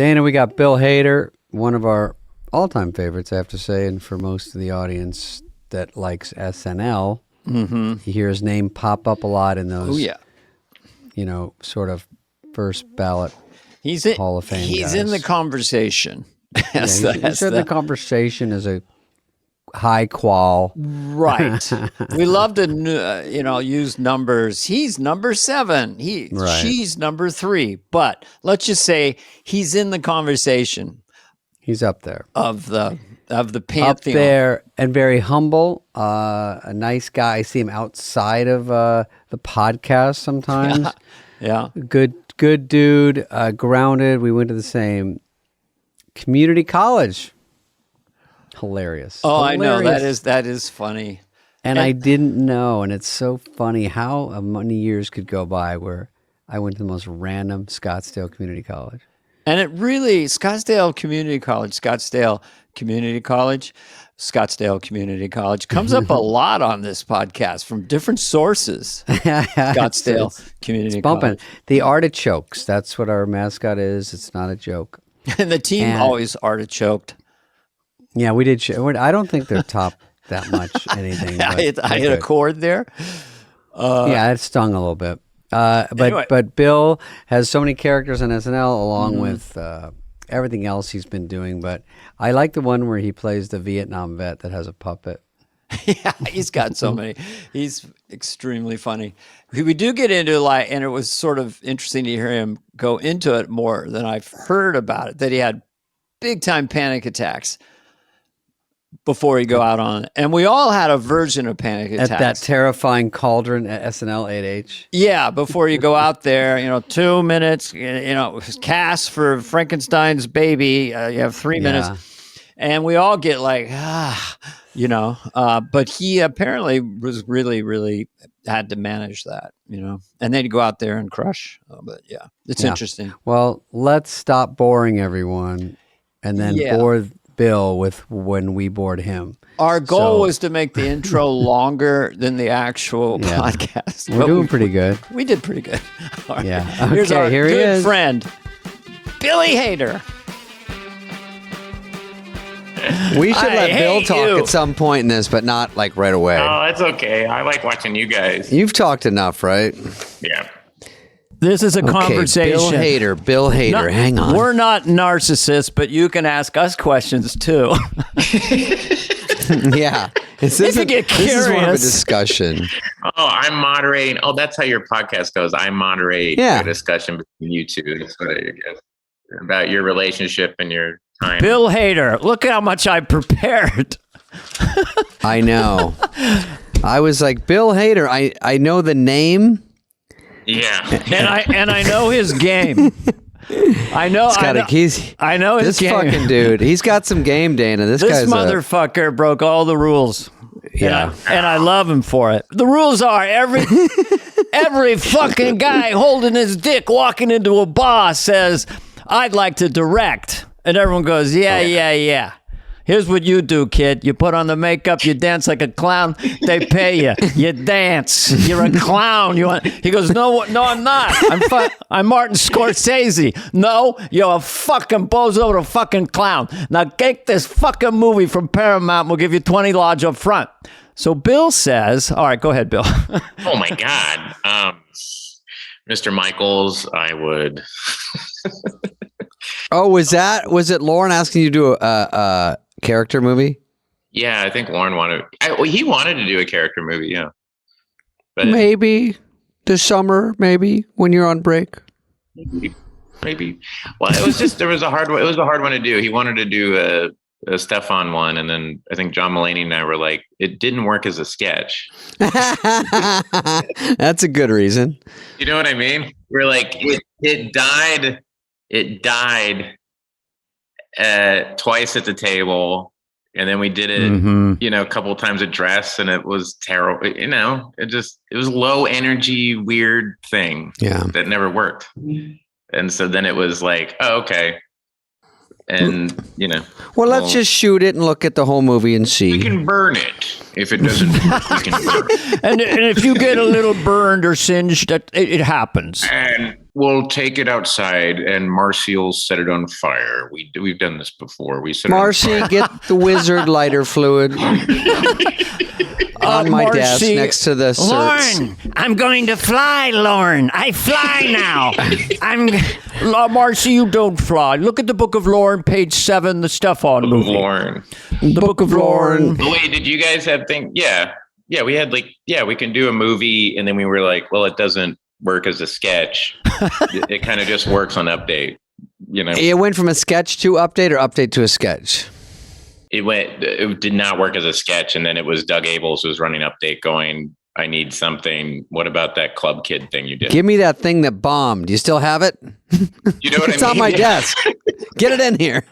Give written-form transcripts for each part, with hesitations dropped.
Dana, we got Bill Hader, one of our all-time favorites, I have to say, and for most of the audience that likes SNL, you hear his name pop up a lot in those, sort of first ballot Hall of Fame He's guys. in the conversation. He's in the conversation as a high qual. Right. We love to, use numbers. He's number 7. She's number 3. But let's just say he's in the conversation. He's up there. Of the pantheon. Up there and very humble. A nice guy. I see him outside of the podcast sometimes. Yeah. Good dude. Grounded. We went to the same community college. Hilarious. Oh, Hilarious. I know. That is funny. And I didn't know, and it's so funny how many years could go by where I went to the most random Scottsdale Community College. And it really, Scottsdale Community College comes up a lot on this podcast from different sources. Scottsdale Community College. The artichokes, that's what our mascot is. It's not a joke. And the team always artichoked. Yeah, we did. I don't think they're top that much anything. I hit a chord there. Yeah, it stung a little bit. Anyway. But Bill has so many characters on SNL along with everything else he's been doing. But I like the one where he plays the Vietnam vet that has a puppet. Yeah, he's got so many. He's extremely funny. We do get into and it was sort of interesting to hear him go into it more than I've heard about it, that he had big time panic attacks before he go out on it. And we all had a version of panic attacks. At that terrifying cauldron at SNL 8H. Yeah, before you go out there, 2 minutes, cast for Frankenstein's baby, you have 3 minutes. And we all get but he apparently was really, really had to manage that, and then he'd go out there and crush. But yeah, it's interesting. Well, let's stop boring everyone and then bore Bill with when we bored him. Our goal was to make the intro longer than the actual podcast. We're doing pretty good. We did pretty good. All right. Yeah. Here's our here he good is. friend, Billy Hader. We should let Bill talk you. at some point in this, but not right away. Oh, that's okay. I like watching you guys. You've talked enough, right? Yeah. This is a conversation. Bill Hader. Hang on. We're not narcissists, but you can ask us questions too. Yeah. This is more of a discussion. Oh, I'm moderating. Oh, that's how your podcast goes. I moderate a discussion between you two. That's what I guess. About your relationship and your time. Bill Hader. Look how much I prepared. I know. I was like, Bill Hader. I know the name. Yeah. and I know his game. I know his this game. fucking dude. He's got some game, Dana. This guy's motherfucker broke all the rules. Yeah. And I love him for it. The rules are every fucking guy holding his dick walking into a bar says, I'd like to direct. And everyone goes, yeah. Here's what you do, kid. You put on the makeup, you dance like a clown, they pay you. You dance. You're a clown. He goes, no, I'm not. I'm Martin Scorsese. No, you're a fucking bozo, a fucking clown. Now take this fucking movie from Paramount. We'll give you $20 large up front. So Bill says, all right, go ahead, Bill. Oh my God. Mr. Michaels, I would. Oh, was it Lauren asking you to do a character movie? Yeah, I think Lauren he wanted to do a character movie, yeah. But maybe this summer, maybe when you're on break. Maybe. Well, it was a hard one to do. He wanted to do a Stefan one, and then I think John Mulaney and I were like, it didn't work as a sketch. That's a good reason. You know what I mean? We're like, it died. It died twice at the table, and then we did it, a couple of times at dress, and it was terrible. It was low energy, weird thing that never worked. And so then it was like, oh, okay. And, well, let's just shoot it and look at the whole movie and see. We can burn it. If it doesn't work, we can burn it. And if you get a little burned or singed, it happens. And we'll take it outside and Marcy will set it on fire. We've done this before. We set Marcy, it on fire. get the wizard lighter fluid on my desk next to the certs. Lauren, I'm going to fly, Lauren. I fly now. Marcy, you don't fly. Look at the Book of Lauren, page 7, the Stefan movie. Lauren. The Book of Lauren. Oh, wait, did you guys have things? Yeah. Yeah, we had we can do a movie, and then we were like, well, it doesn't work as a sketch. It kind of just works on update, you know. It went from a sketch to update or update to a sketch? It did not work as a sketch, and then it was Doug Abels who was running update going, I need something. What about that club kid thing you did? Give me that thing that bombed. Do you still have it? You know what it's I mean? on my desk. Get it in here.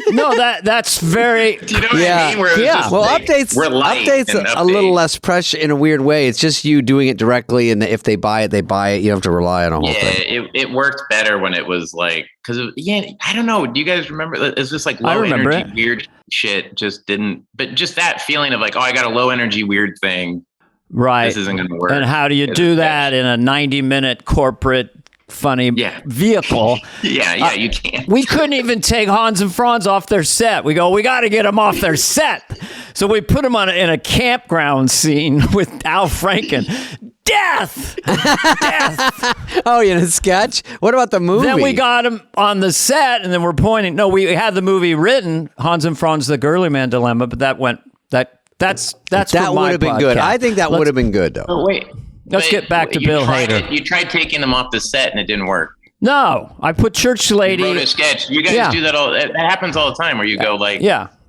No, that's very. Do you know what I mean? Where updates. We're light updates a little less pressure in a weird way. It's just you doing it directly, and if they buy it, they buy it. You don't have to rely on a whole thing. Yeah, it worked better when it was like because I don't know. Do you guys remember? It's just like low energy weird shit. Just didn't. But just that feeling of like, oh, I got a low energy weird thing. Right. This isn't going to work. And how do you do that in a 90-minute corporate funny vehicle? You can't. We couldn't even take Hans and Franz off their set. We got to get them off their set. So we put them in a campground scene with Al Franken. Death! Oh, in a sketch? What about the movie? Then we got him on the set, and then we're pointing. No, we had the movie written, Hans and Franz, The Girly Man Dilemma, but that went... That would have been good. I think that would have been good, though. Oh, wait. Let's get back to Bill Hader. You tried taking them off the set and it didn't work. No, I put Church Lady. You wrote a sketch. You guys do that all. It happens all the time where you go like,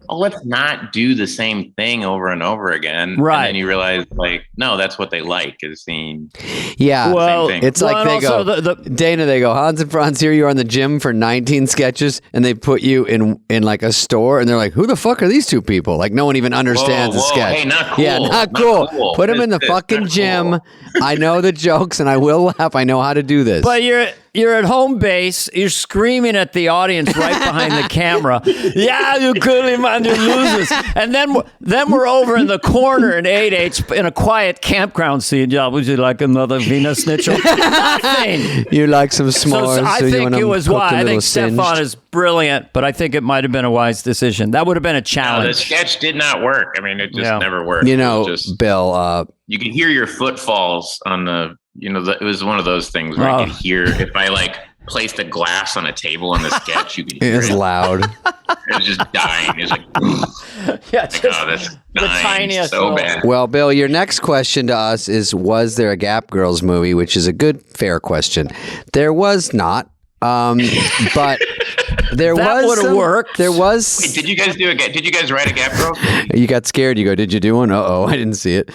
oh, let's not do the same thing over and over again. Right. And then you realize, like, no, that's what they like is seeing. Yeah. Well, same thing. It's like they go, Dana, they go, Hans and Franz, here you are in the gym for 19 sketches, and they put you in like a store, and they're like, who the fuck are these two people? Like, no one even understands the sketch. Hey, not cool. Yeah, not cool. Put them in the fucking gym. Cool. I know the jokes, and I will laugh. I know how to do this. But you're at home base. You're screaming at the audience right behind the camera. Yeah, you curly minded losers. And then we're over in the corner in 8H in a quiet campground scene. Yeah, would you like another Wiener Schnitzel? Nothing. You like some s'mores? So I think it was wise. I think Stefan is brilliant, but I think it might have been a wise decision. That would have been a challenge. No, the sketch did not work. I mean, it just never worked. You know, Bill. You could hear your footfalls on the. It was one of those things where I could hear if I like placed a glass on a table in the sketch, you could hear it. Was loud. It was just dying. It was like, just that's the tiniest. So bad. Well, Bill, your next question to us is: was there a Gap Girls movie? Which is a good, fair question. There was not, but. There that would have worked. There was. Wait, did you guys did you guys write a Gap Girls movie? You got scared. You go, did you do one? Uh-oh, I didn't see it.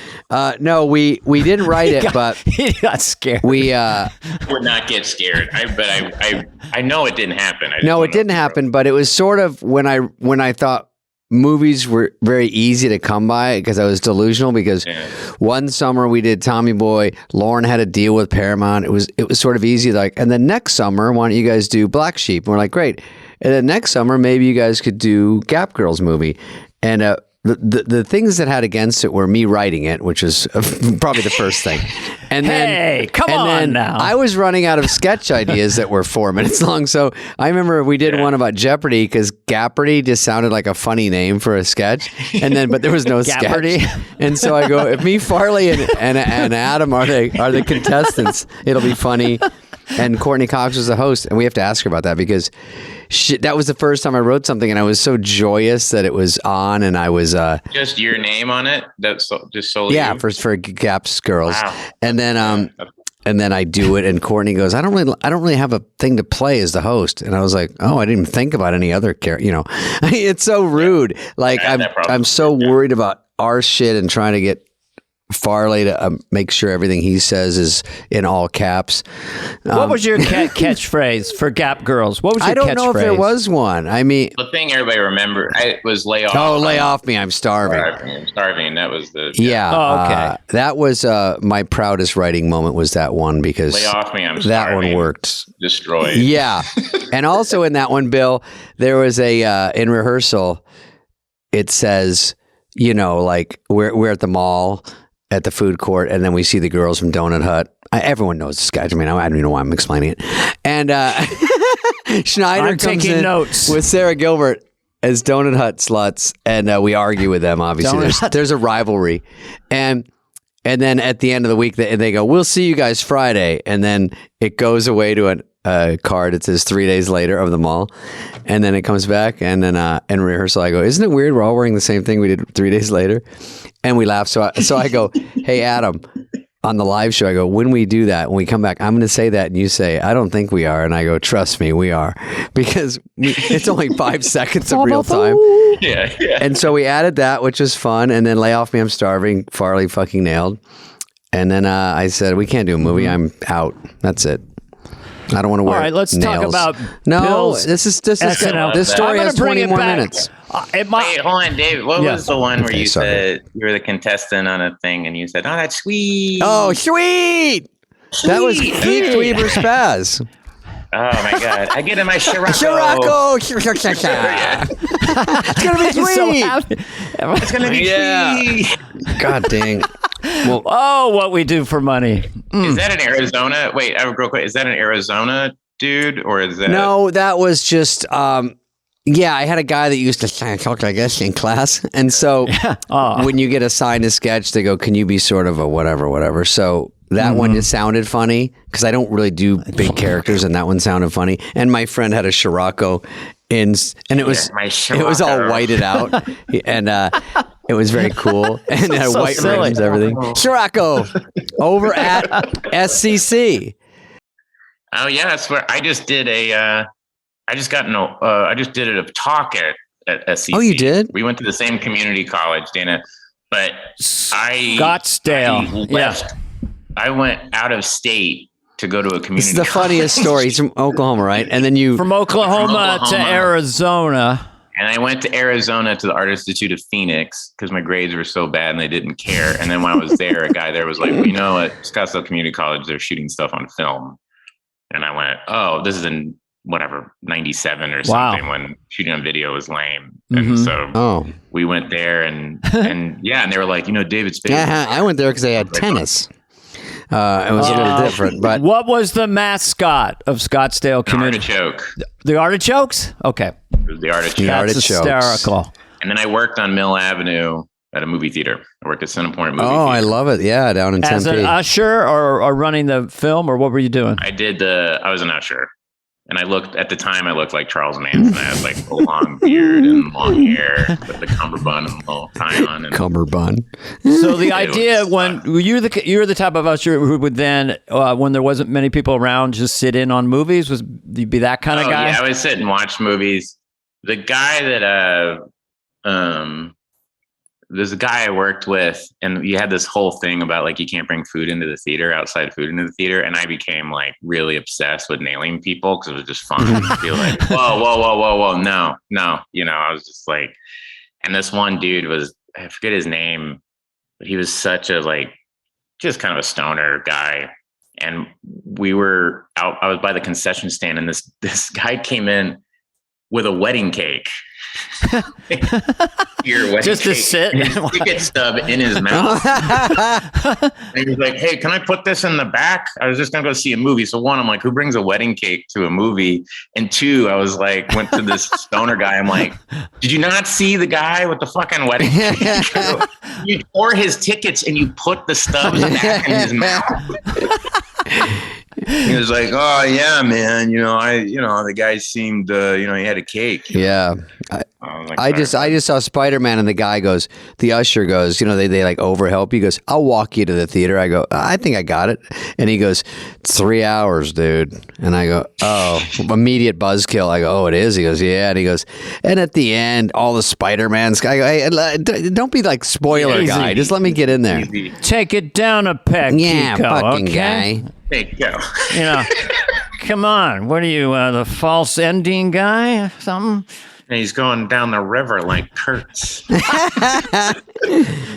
No, we didn't write it, but he got scared. We would not get scared. I know it didn't happen. No, it didn't happen, but it was sort of when I thought movies were very easy to come by because I was delusional because one summer we did Tommy Boy. Lauren had a deal with Paramount. It was sort of easy. Like, and then next summer, why don't you guys do Black Sheep? And we're like, great. And then next summer, maybe you guys could do Gap Girls movie. And the things that had against it were me writing it, which was probably the first thing. And then, come on now. I was running out of sketch ideas that were 4 minutes long. So I remember we did one about Jeopardy because Gapperty just sounded like a funny name for a sketch. And then, but there was no sketch. And so I go, if me, Farley, and Adam are the contestants, it'll be funny. And Courtney Cox was the host, and we have to ask her about that because that was the first time I wrote something, and I was so joyous that it was on, and I was just your name on it. That's just solely for Gap's Girls, wow. And then I do it, and Courtney goes, I don't really have a thing to play as the host, and I was like, oh, I didn't even think about any other character. It's so rude. Like I'm so worried about our shit and trying to get Farley to make sure everything he says is in all caps. What was your catchphrase for Gap Girls? What was your catchphrase? I don't know if there was one. I mean, the thing everybody remember was lay off. Oh, lay off me! I'm starving. I'm starving. That was the Oh, okay. That was my proudest writing moment. Was that one because lay off me? I'm starving. That one worked. Destroyed. Yeah, and also in that one, Bill, there was a in rehearsal. It says, like we're at the mall. At the food court, and then we see the girls from Donut Hut, everyone knows the sketch. I mean, I don't even know why I'm explaining it. And Schneider comes in notes with Sarah Gilbert as Donut Hut sluts, and we argue with them. Obviously, there's a rivalry, and then at the end of the week, they go, "We'll see you guys Friday," and then it goes away to a card. It says 3 days later of the mall, and then it comes back, and then in rehearsal, I go, "Isn't it weird? We're all wearing the same thing we did 3 days later," and we laugh. So I go, "Hey, Adam." On the live show, I go, when we do that, when we come back, I'm going to say that, and you say, I don't think we are. And I go, trust me, we are. Because it's only 5 seconds of real time. Yeah. And so we added that, which was fun. And then Lay Off Me, I'm Starving, Farley fucking nailed. And then I said, we can't do a movie. I'm out. That's it. I don't want to wear. All right, let's nails. talk about This SNL. this story has 20 more minutes. Wait, hold on, David. What was the one where you said you were the contestant on a thing and you said, "Oh, that's sweet." Oh, sweet. That was Keith Weaver Spaz. Oh my God! I get in my Scirocco. It's gonna be sweet. It's gonna be sweet. God dang. Well, what we do for money. Is that in Arizona? Wait, real quick. Is that an Arizona dude or is that? No, that was just. I had a guy that used to talk, I guess, in class. And so when you get assigned a sketch, they go, can you be sort of a whatever? So that one just sounded funny because I don't really do big characters, and that one sounded funny. And my friend had a Scirocco and it was all whited out. And it was very cool. And had white rims, everything. Scirocco over at SCC. Oh, yeah. That's where I just did I just did a talk at SCC. Oh, you did? We went to the same community college, Dana, but Scottsdale. I went out of state to go to a community. This is the funniest story. He's from Oklahoma, right? And then from Oklahoma to Arizona. And I went to Arizona to the Art Institute of Phoenix because my grades were so bad and they didn't care. And then when I was there, a guy there was like, well, you know, at Scottsdale Community College, they're shooting stuff on film. And I went, oh, this is in 97 or something when shooting on video was lame. And so we went there and they were like, you know, David Spade. Yeah, I went there because they had tennis. It was a little different, but what was the mascot of Scottsdale Community? Artichoke. The Artichokes? Okay. It was the Artichokes. That's hysterical. And then I worked on Mill Avenue at a movie theater. I worked at Centerpoint movie theater. I love it. Yeah, down in Tempe. As an usher or running the film, or what were you doing? I was an usher. And I looked like Charles Manson. I had like a long beard and long hair with the cummerbund and the little tie on. Cummerbund. So the idea when you're the type of usher who would then, when there wasn't many people around, just sit in on movies, was you'd be that kind of guy? Yeah, I would sit and watch movies. The guy that there's a guy I worked with, and you had this whole thing about like you can't bring food into the theater, outside food into the theater, and I became like really obsessed with nailing people because it was just fun to be like, whoa, no, you know. I was just like, and this one dude I forget his name, but he was such a like just kind of a stoner guy, and we were out. I was by the concession stand, and this guy came in with a wedding cake. Just to sit and his ticket stub in his mouth. And he was like, hey, can I put this in the back? I was just gonna go see a movie. So one, I'm like, who brings a wedding cake to a movie? And two, I was like, went to this stoner guy. I'm like, did you not see the guy with the fucking wedding cake? You tore his tickets and you put the stubs back in his mouth. He was like, "Oh yeah, man. The guy seemed, he had a cake." Yeah, I just saw Spider-Man, and the guy goes, the usher goes, they like overhelp. He goes, "I'll walk you to the theater." I go, "I think I got it," and he goes, "It's 3 hours, dude." And I go, "Oh," immediate buzzkill. I go, "Oh, it is." He goes, "Yeah," and he goes, and at the end, all the Spider-Mans. I go, "Hey, don't be like spoiler guy. Just let me get in there. Easy. Take it down a peg, yeah, Kiko, fucking okay? guy." Hey, go. Come on. What are you, the false ending guy or something? And he's going down the river like Kurtz.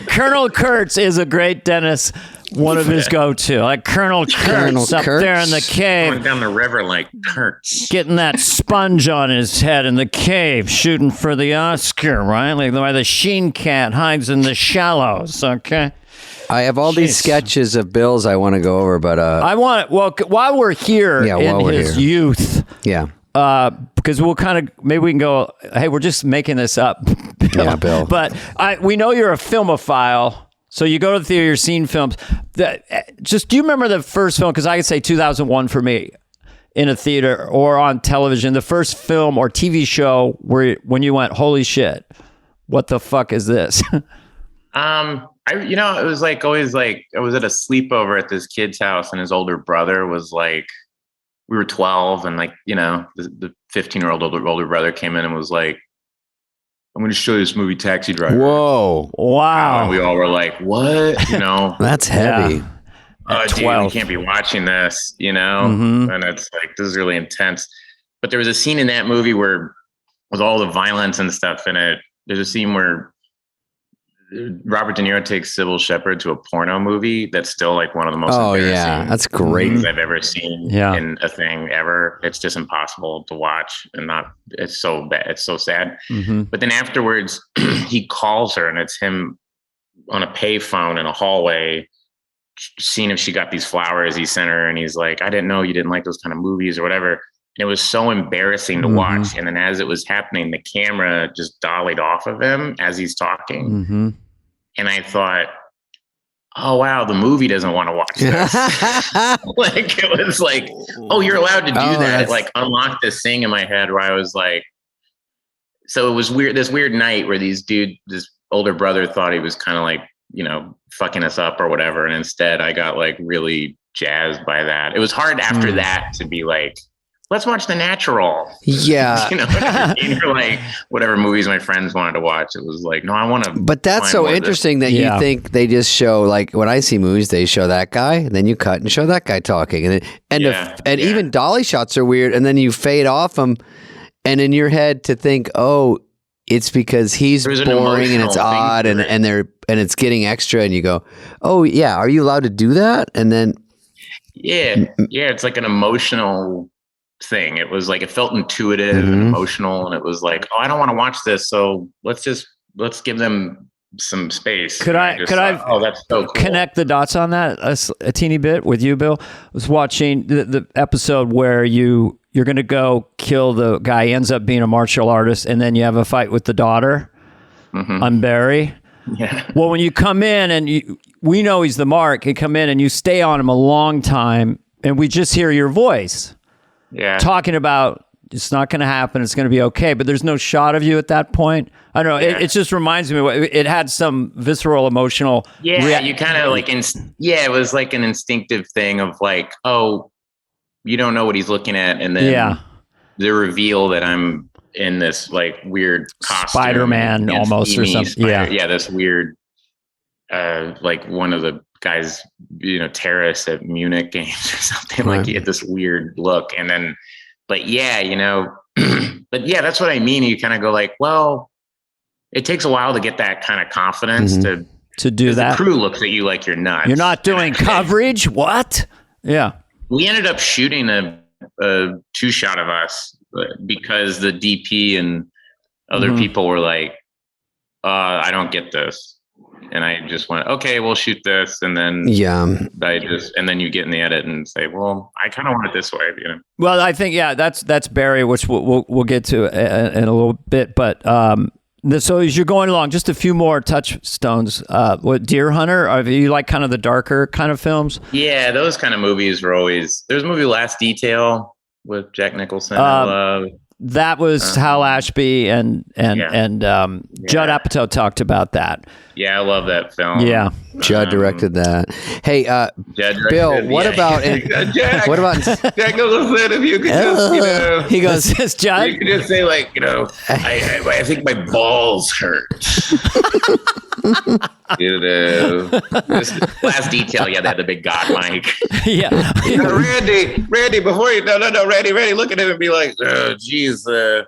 Colonel Kurtz is a great Dennis one of his go-to, like Colonel Kurtz up there in the cave. Going down the river like Kurtz. Getting that sponge on his head in the cave, shooting for the Oscar, right? Like the way the Sheen cat hides in the shallows, okay? I have all these sketches of Bill's I want to go over, but... while we're here in his youth... Yeah. Because we'll kind of, maybe we can go, hey, we're just making this up. Bill. Yeah, Bill. But we know you're a filmophile. So you go to the theater, you're seeing films. Do you remember the first film? Because I could say 2001 for me in a theater or on television. The first film or TV show when you went, holy shit, what the fuck is this? It was like always like I was at a sleepover at this kid's house, and his older brother was like, we were 12, and like the 15-year-old older brother came in and was like, I'm going to show you this movie, Taxi Driver. Whoa. Wow. And we all were like, what? That's heavy. Yeah. Oh, dude, we can't be watching this, Mm-hmm. And it's like, this is really intense. But there was a scene in that movie where, with all the violence and stuff in it, there's a scene where Robert De Niro takes Sybil Shepherd to a porno movie that's still like one of the most embarrassing that's great things I've ever seen in a thing ever. It's just impossible to watch and it's so bad. It's so sad. Mm-hmm. But then afterwards he calls her, and it's him on a payphone in a hallway, seeing if she got these flowers he sent her. And he's like, I didn't know you didn't like those kind of movies or whatever. And it was so embarrassing to watch. And then as it was happening, the camera just dollied off of him as he's talking. Mm-hmm. And I thought, oh, wow, the movie doesn't want to watch this. Like, it was like, oh, you're allowed to do that. It like unlocked this thing in my head where I was like, so it was weird. This weird night where this older brother thought he was kind of like, fucking us up or whatever. And instead I got like really jazzed by that. It was hard after that to be like, let's watch The Natural. Yeah. Or like whatever movies my friends wanted to watch. It was like, no, I want to. But that's so interesting that you think they just show, like when I see movies, they show that guy, and then you cut and show that guy talking. And even dolly shots are weird. And then you fade off them. And in your head to think, oh, it's because he's boring and it's odd and it's getting extra. And you go, oh yeah, are you allowed to do that? And then. Yeah. It's like an emotional thing. It was like, it felt intuitive and emotional, and it was like, oh, I don't want to watch this, so let's give them some space. Could I that's so cool. Connect the dots on that a teeny bit with you, Bill? I was watching the episode where you're going to go kill the guy. He ends up being a martial artist, and then you have a fight with the daughter on Barry. Yeah. Well, when you come in and we know he's the mark, you come in and you stay on him a long time, and we just hear your voice. Yeah. Talking about it's not going to happen. It's going to be okay. But there's no shot of you at that point. I don't know. Yeah. It just reminds me. It had some visceral, emotional. Yeah. You kind of like. It was like an instinctive thing of like, oh, you don't know what he's looking at, and then the reveal that I'm in this like weird costume, Spider-Man almost or something. Yeah. This weird, like one of the guys, terrorists at Munich games or something. Like he had this weird look, and then, but that's what I mean. You kind of go like, well, it takes a while to get that kind of confidence to do that. The crew looks at you like you're nuts. You're not doing coverage. What? Yeah. We ended up shooting a 2-shot of us because the DP and other people were like, I don't get this. And I just went, okay, we'll shoot this. And then and then you get in the edit and say, well, I kind of want it this way, Well, I think, that's Barry, which we'll get to in a little bit. But so as you're going along, just a few more touchstones. What, Deer Hunter? Are you like kind of the darker kind of films? Yeah, those kind of movies were always. There's a movie, Last Detail, with Jack Nicholson. I love. That was Hal Ashby and Judd Apatow talked about that. Yeah, I love that film. Yeah, Judd directed that. Hey, Bill, what about Jack? What about Jack Nicholson? If you could just, he goes, "This Judd." You could just say like, I think my balls hurt. This Last Detail, they had the big God mic. Yeah. Randy, before you, no, Randy, look at him and be like, oh, geez, I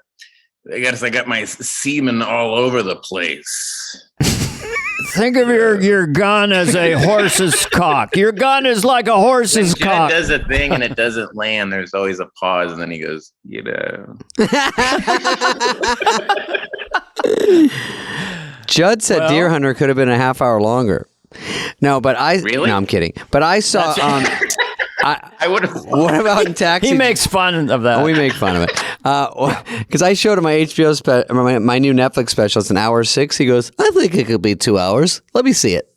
guess I got my semen all over the place. Think of your gun as a horse's cock. Your gun is like a horse's cock. When Judd does a thing and it doesn't land, there's always a pause, and then he goes, Judd said Deer Hunter could have been a half hour longer. No, but Really? No, I'm kidding. But I saw. I would have. What about in Taxi? He makes fun of that. We make fun of it. Because I showed him my HBO my new Netflix special. It's an hour 6. He goes, I think it could be 2 hours. Let me see it.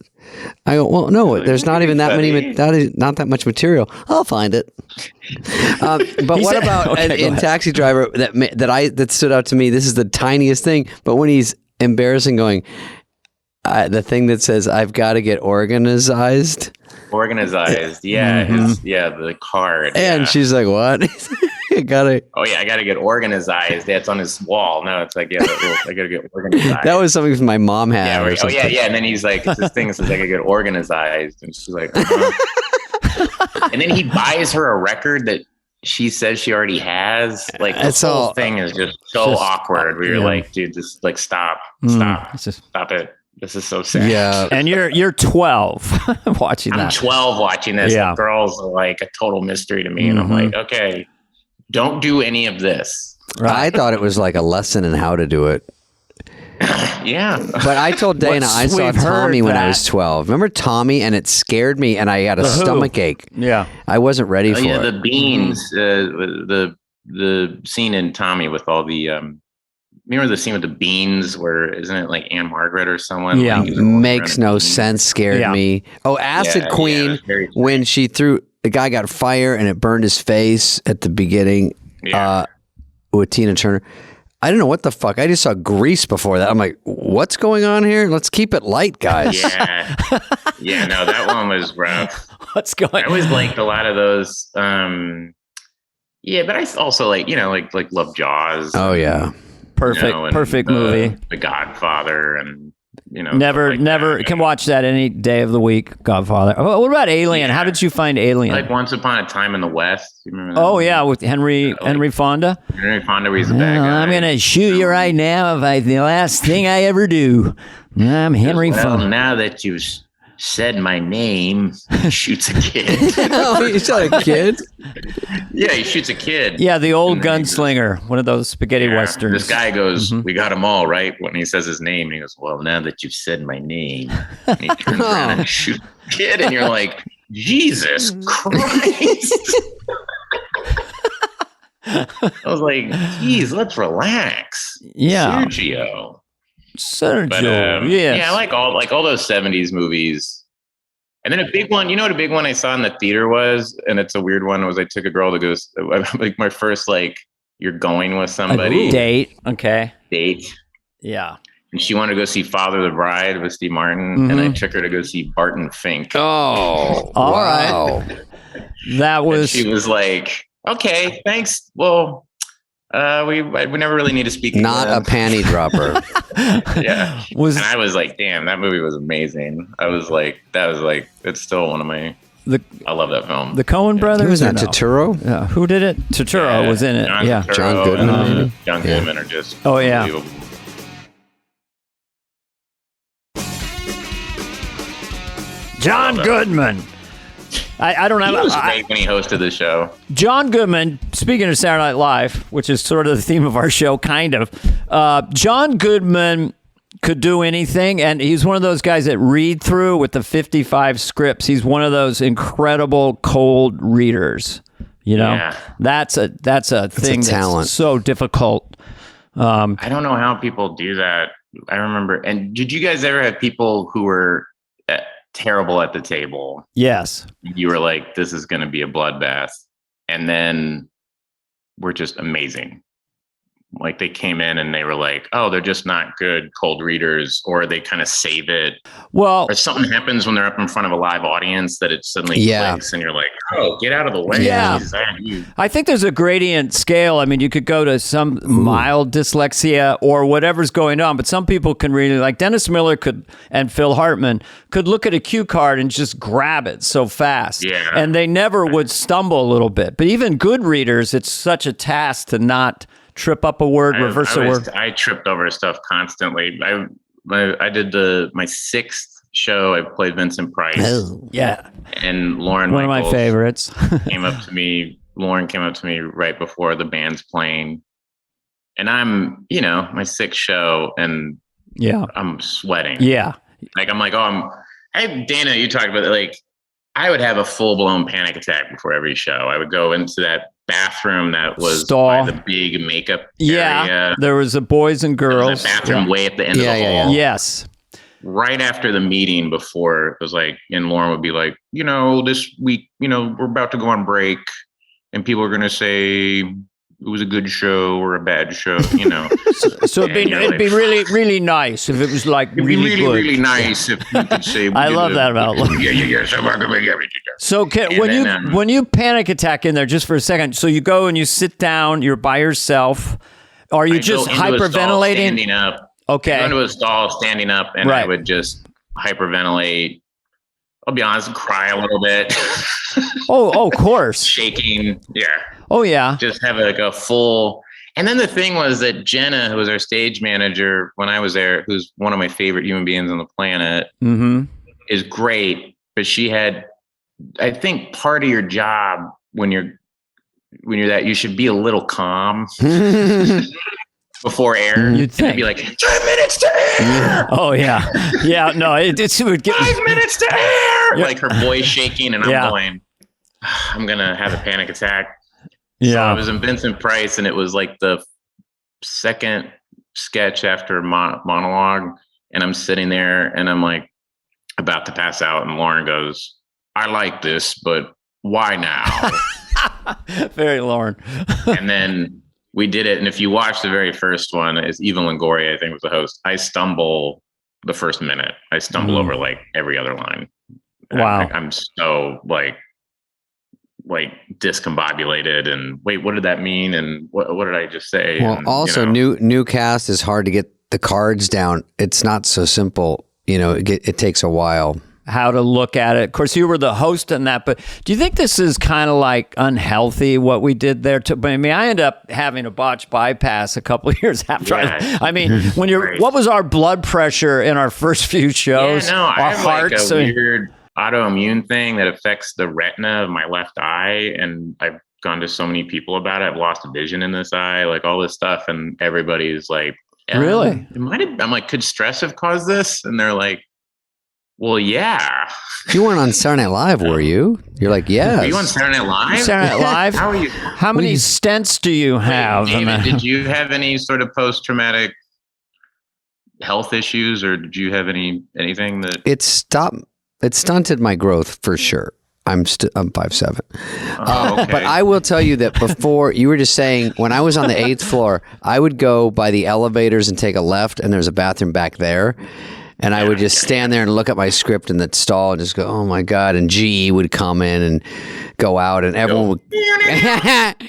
I go, well, no, there's not even that many, not that much material. I'll find it. But what about in Taxi Driver that stood out to me? This is the tiniest thing, but when he's embarrassing, going, the thing that says, I've got to get organized. Yeah. The card. And she's like, what? I gotta get organized. That's on his wall. No, it's like, I gotta get organized. That was something my mom had. And then he's like, this thing says I gotta get organized. And she's like, and then he buys her a record that she says she already has. Like, the whole thing is just awkward. Where you're like, dude, just like, stop it. This is so sad. Yeah. And you're 12 watching that. I'm 12 watching this. Yeah. The girls are like a total mystery to me. And I'm like, okay, don't do any of this. Right. I thought it was like a lesson in how to do it. Yeah. But I told Dana I saw Tommy when I was 12. Remember Tommy? And it scared me and I had a stomach ache. Yeah. I wasn't ready for it. The beans, the scene in Tommy with all the... remember the scene with the beans where, isn't it like Anne Margaret or someone? Yeah, makes no sense, scared me. Oh, Acid Queen, when she threw, the guy got fire and it burned his face at the beginning with Tina Turner. I don't know what the fuck. I just saw Grease before that. I'm like, what's going on here? Let's keep it light, guys. Yeah, no, that one was rough. What's going on? I always liked a lot of those. But I also like love Jaws. Oh, yeah. Perfect movie. The Godfather, and never can watch that any day of the week. Godfather. What about Alien? How did you find Alien? Like Once Upon a Time in the West. You remember that? Oh yeah, with Henry Fonda. Henry Fonda was the bad guy. I'm gonna shoot you right now if the last thing I ever do. I'm Henry Fonda. Now that you've said my name, he shoots a kid. Oh, he shot a kid? Yeah, he shoots a kid. Yeah, the old gunslinger, one of those spaghetti westerns. This guy goes, we got them all, right? When he says his name, he goes, well, now that you've said my name. And he turns around and shoots a kid, and you're like, Jesus Christ. I was like, geez, let's relax. Yeah. Sergio. But, yeah, I like all those 70s movies. And then a big one, you know what a big one I saw in the theater was, and it's a weird one, was I took a girl to go, like my first, like, you're going with somebody. Date. Okay. Date. Yeah. And she wanted to go see Father the Bride with Steve Martin, and I took her to go see Barton Fink. Oh, all wow. Right. That was... And she was like, okay, thanks. Well... we never really need to speak. Not a panty dropper. Yeah. And I was like, damn, that movie was amazing. It's still one of my. I love that film. The Coen brothers. Who was that? Turturro? Yeah. Who did it? Turturro was in it. John Goodman. John Goodman are just. Oh yeah. John Goodman. I don't know. He was great when he hosted the show. John Goodman, speaking of Saturday Night Live, which is sort of the theme of our show, kind of. John Goodman could do anything, and he's one of those guys that read through with the 55 scripts. He's one of those incredible cold readers. You know, that's a thing that's so difficult. I don't know how people do that. I remember. And did you guys ever have people who were terrible at the table? Yes. You were like, this is going to be a bloodbath. And then we're just amazing. Like they came in and they were like, oh, they're just not good cold readers, or they kind of save it. Well, or something happens when they're up in front of a live audience that it suddenly clicks and you're like, oh, get out of the way. Yeah. I think there's a gradient scale. I mean, you could go to some mild dyslexia or whatever's going on, but some people can really, like Dennis Miller and Phil Hartman could look at a cue card and just grab it so fast. Yeah. And they never would stumble a little bit. But even good readers, it's such a task to not trip up a word, reverse a word. I tripped over stuff constantly. I did my sixth show. I played Vincent Price. Oh, yeah. And Lauren, one Michaels of my favorites, came up to me. Lauren came up to me right before the band's playing, and I'm, my sixth show, and I'm sweating. Yeah. Like I'm like, hey Dana, you talked about it. Like, I would have a full blown panic attack before every show. I would go into that bathroom that was by the big makeup area. There was a boys and girls. There was a bathroom way at the end of the hall. Yes. Right after the meeting, before it was like, and Lauren would be like, this week, we're about to go on break, and people are going to say it was a good show or a bad show, So it'd be really, really nice if it was like it'd be really, really nice if you could say. I love that about Lauren. Yeah. So when you panic attack in there, just for a second, so you go and you sit down, you're by yourself. Are you just hyperventalating? Standing up. Okay. I go into a stall, standing up, and I would just hyperventilate. I'll be honest, cry a little bit. Of course. Shaking. Yeah. Oh, yeah. Just have a full. And then the thing was that Jenna, who was our stage manager when I was there, who's one of my favorite human beings on the planet, is great. But she had, I think, part of your job when you're that, you should be a little calm. Before air, you'd be like 5 minutes to air. Oh yeah, yeah. No, it would get 5 minutes to air. Like her voice shaking, and I'm going, I'm gonna have a panic attack. Yeah. So I was in Vincent Price, and it was like the second sketch after monologue, and I'm sitting there, and I'm like about to pass out, and Lauren goes, "I like this, but why now?" Very Lauren. And then we did it, and if you watch the very first one, is Eva Longoria, I think, was the host. I stumble the first minute. I stumble over like every other line. Wow. I'm so like discombobulated, and wait, what did that mean? And what did I just say? Well, and, also new cast is hard to get the cards down. It's not so simple. It takes a while. How to look at it. Of course, you were the host in that, but do you think this is kind of like unhealthy, what we did there? I ended up having a botched bypass a couple of years after. When what was our blood pressure in our first few shows? Yeah, no, I have hearts, like a weird autoimmune thing that affects the retina of my left eye, and I've gone to so many people about it. I've lost vision in this eye, like all this stuff, and everybody's like, really? It might have. I'm like, could stress have caused this? And they're like, well, yeah. You weren't on Saturday Night Live, were you? You're like, yes. Were you on Saturday Night Live? Saturday Night Live? How are you? How many stents do you have? David, did you have any sort of post-traumatic health issues, or did you have anything that? It stunted my growth for sure. I'm 5'7". Okay. But I will tell you that before, you were just saying, when I was on the 8th floor, I would go by the elevators and take a left, and there's a bathroom back there. And I would just stand there and look at my script in the stall and just go, oh my God. And GE would come in and go out, and everyone would,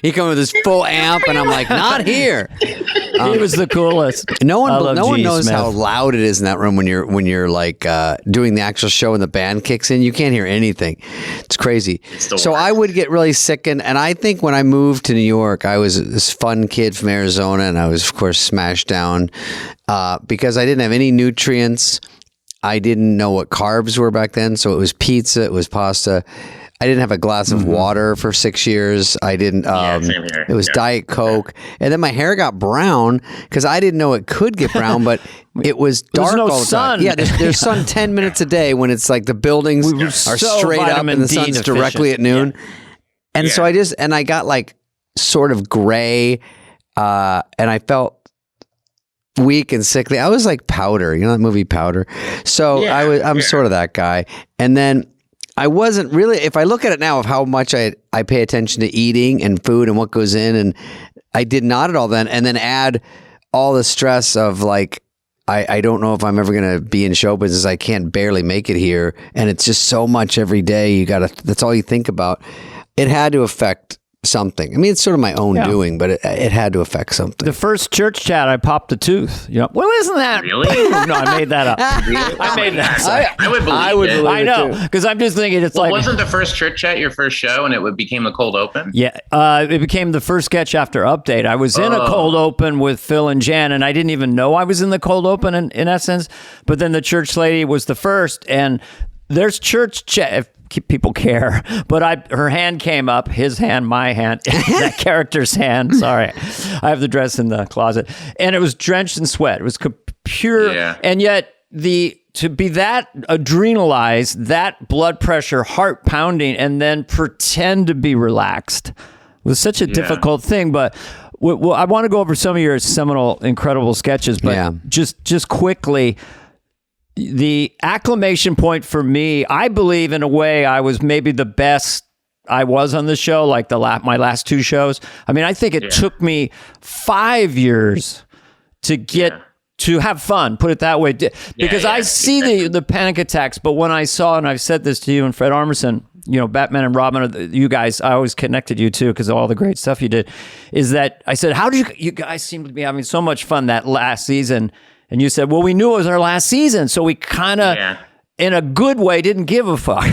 he'd come with his full amp, and I'm like, not here. He was the coolest. No one knows how loud it is in that room when you're like doing the actual show and the band kicks in. You can't hear anything. It's crazy. So I would get really sick, and I think when I moved to New York, I was this fun kid from Arizona, and I was of course smashed down because I didn't have any nutrients. I didn't know what carbs were back then, so it was pizza, it was pasta. I didn't have a glass of water for 6 years. I didn't. Same here. It was Diet Coke, and then my hair got brown because I didn't know it could get brown, but it was dark all the time. Yeah, there's sun 10 minutes a day when it's like the buildings are straight up and the sun's directly at noon. Yeah. And so I got like sort of gray, and I felt weak and sickly. I was like Powder, that movie Powder. So I'm sort of that guy, and then. I wasn't really, if I look at it now of how much I pay attention to eating and food and what goes in, and I did not at all then, and then add all the stress of like, I don't know if I'm ever going to be in show business. I can't barely make it here. And it's just so much every day. That's all you think about. It had to affect something. I mean, it's sort of my own doing, but it had to affect something. The first church chat, I popped a tooth. Well, isn't that really? No, I made that up. I made that up. I would believe I know, because I'm just thinking wasn't the first church chat your first show, and it became the cold open? Yeah, it became the first sketch after Update. I was in a cold open with Phil and Jan, and I didn't even know I was in the cold open in essence. But then the church lady was the first, and there's church chat. If people care, but her hand came up, his hand, my hand, that character's hand. Sorry, I have the dress in the closet, and it was drenched in sweat. It was pure, and yet to be that adrenalized, that blood pressure, heart pounding, and then pretend to be relaxed was such a difficult thing. But I want to go over some of your seminal, incredible sketches, but just quickly. The acclamation point for me, I believe in a way I was maybe the best I was on the show, like my last 2 shows. I mean, I think it took me 5 years to get to have fun, put it that way. Because I see the panic attacks, but when I saw, and I've said this to you and Fred Armisen, Batman and Robin, you guys, I always connected you too because of all the great stuff you did, is that I said, how do you guys seem to be having so much fun that last season? And you said, well, we knew it was our last season, so we kind of, in a good way, didn't give a fuck.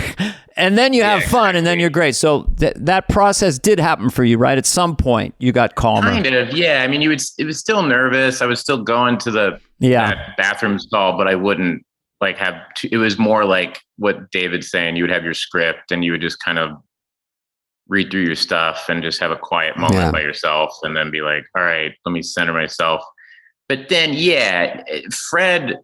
And then you have fun, and then you're great. So that process did happen for you, right? At some point, you got calmer. Kind of, yeah. I mean, it was still nervous. I was still going to that bathroom stall, but I wouldn't have. It was more like what David's saying. You would have your script, and you would just kind of read through your stuff and just have a quiet moment by yourself, and then be like, all right, let me center myself. But then, Fred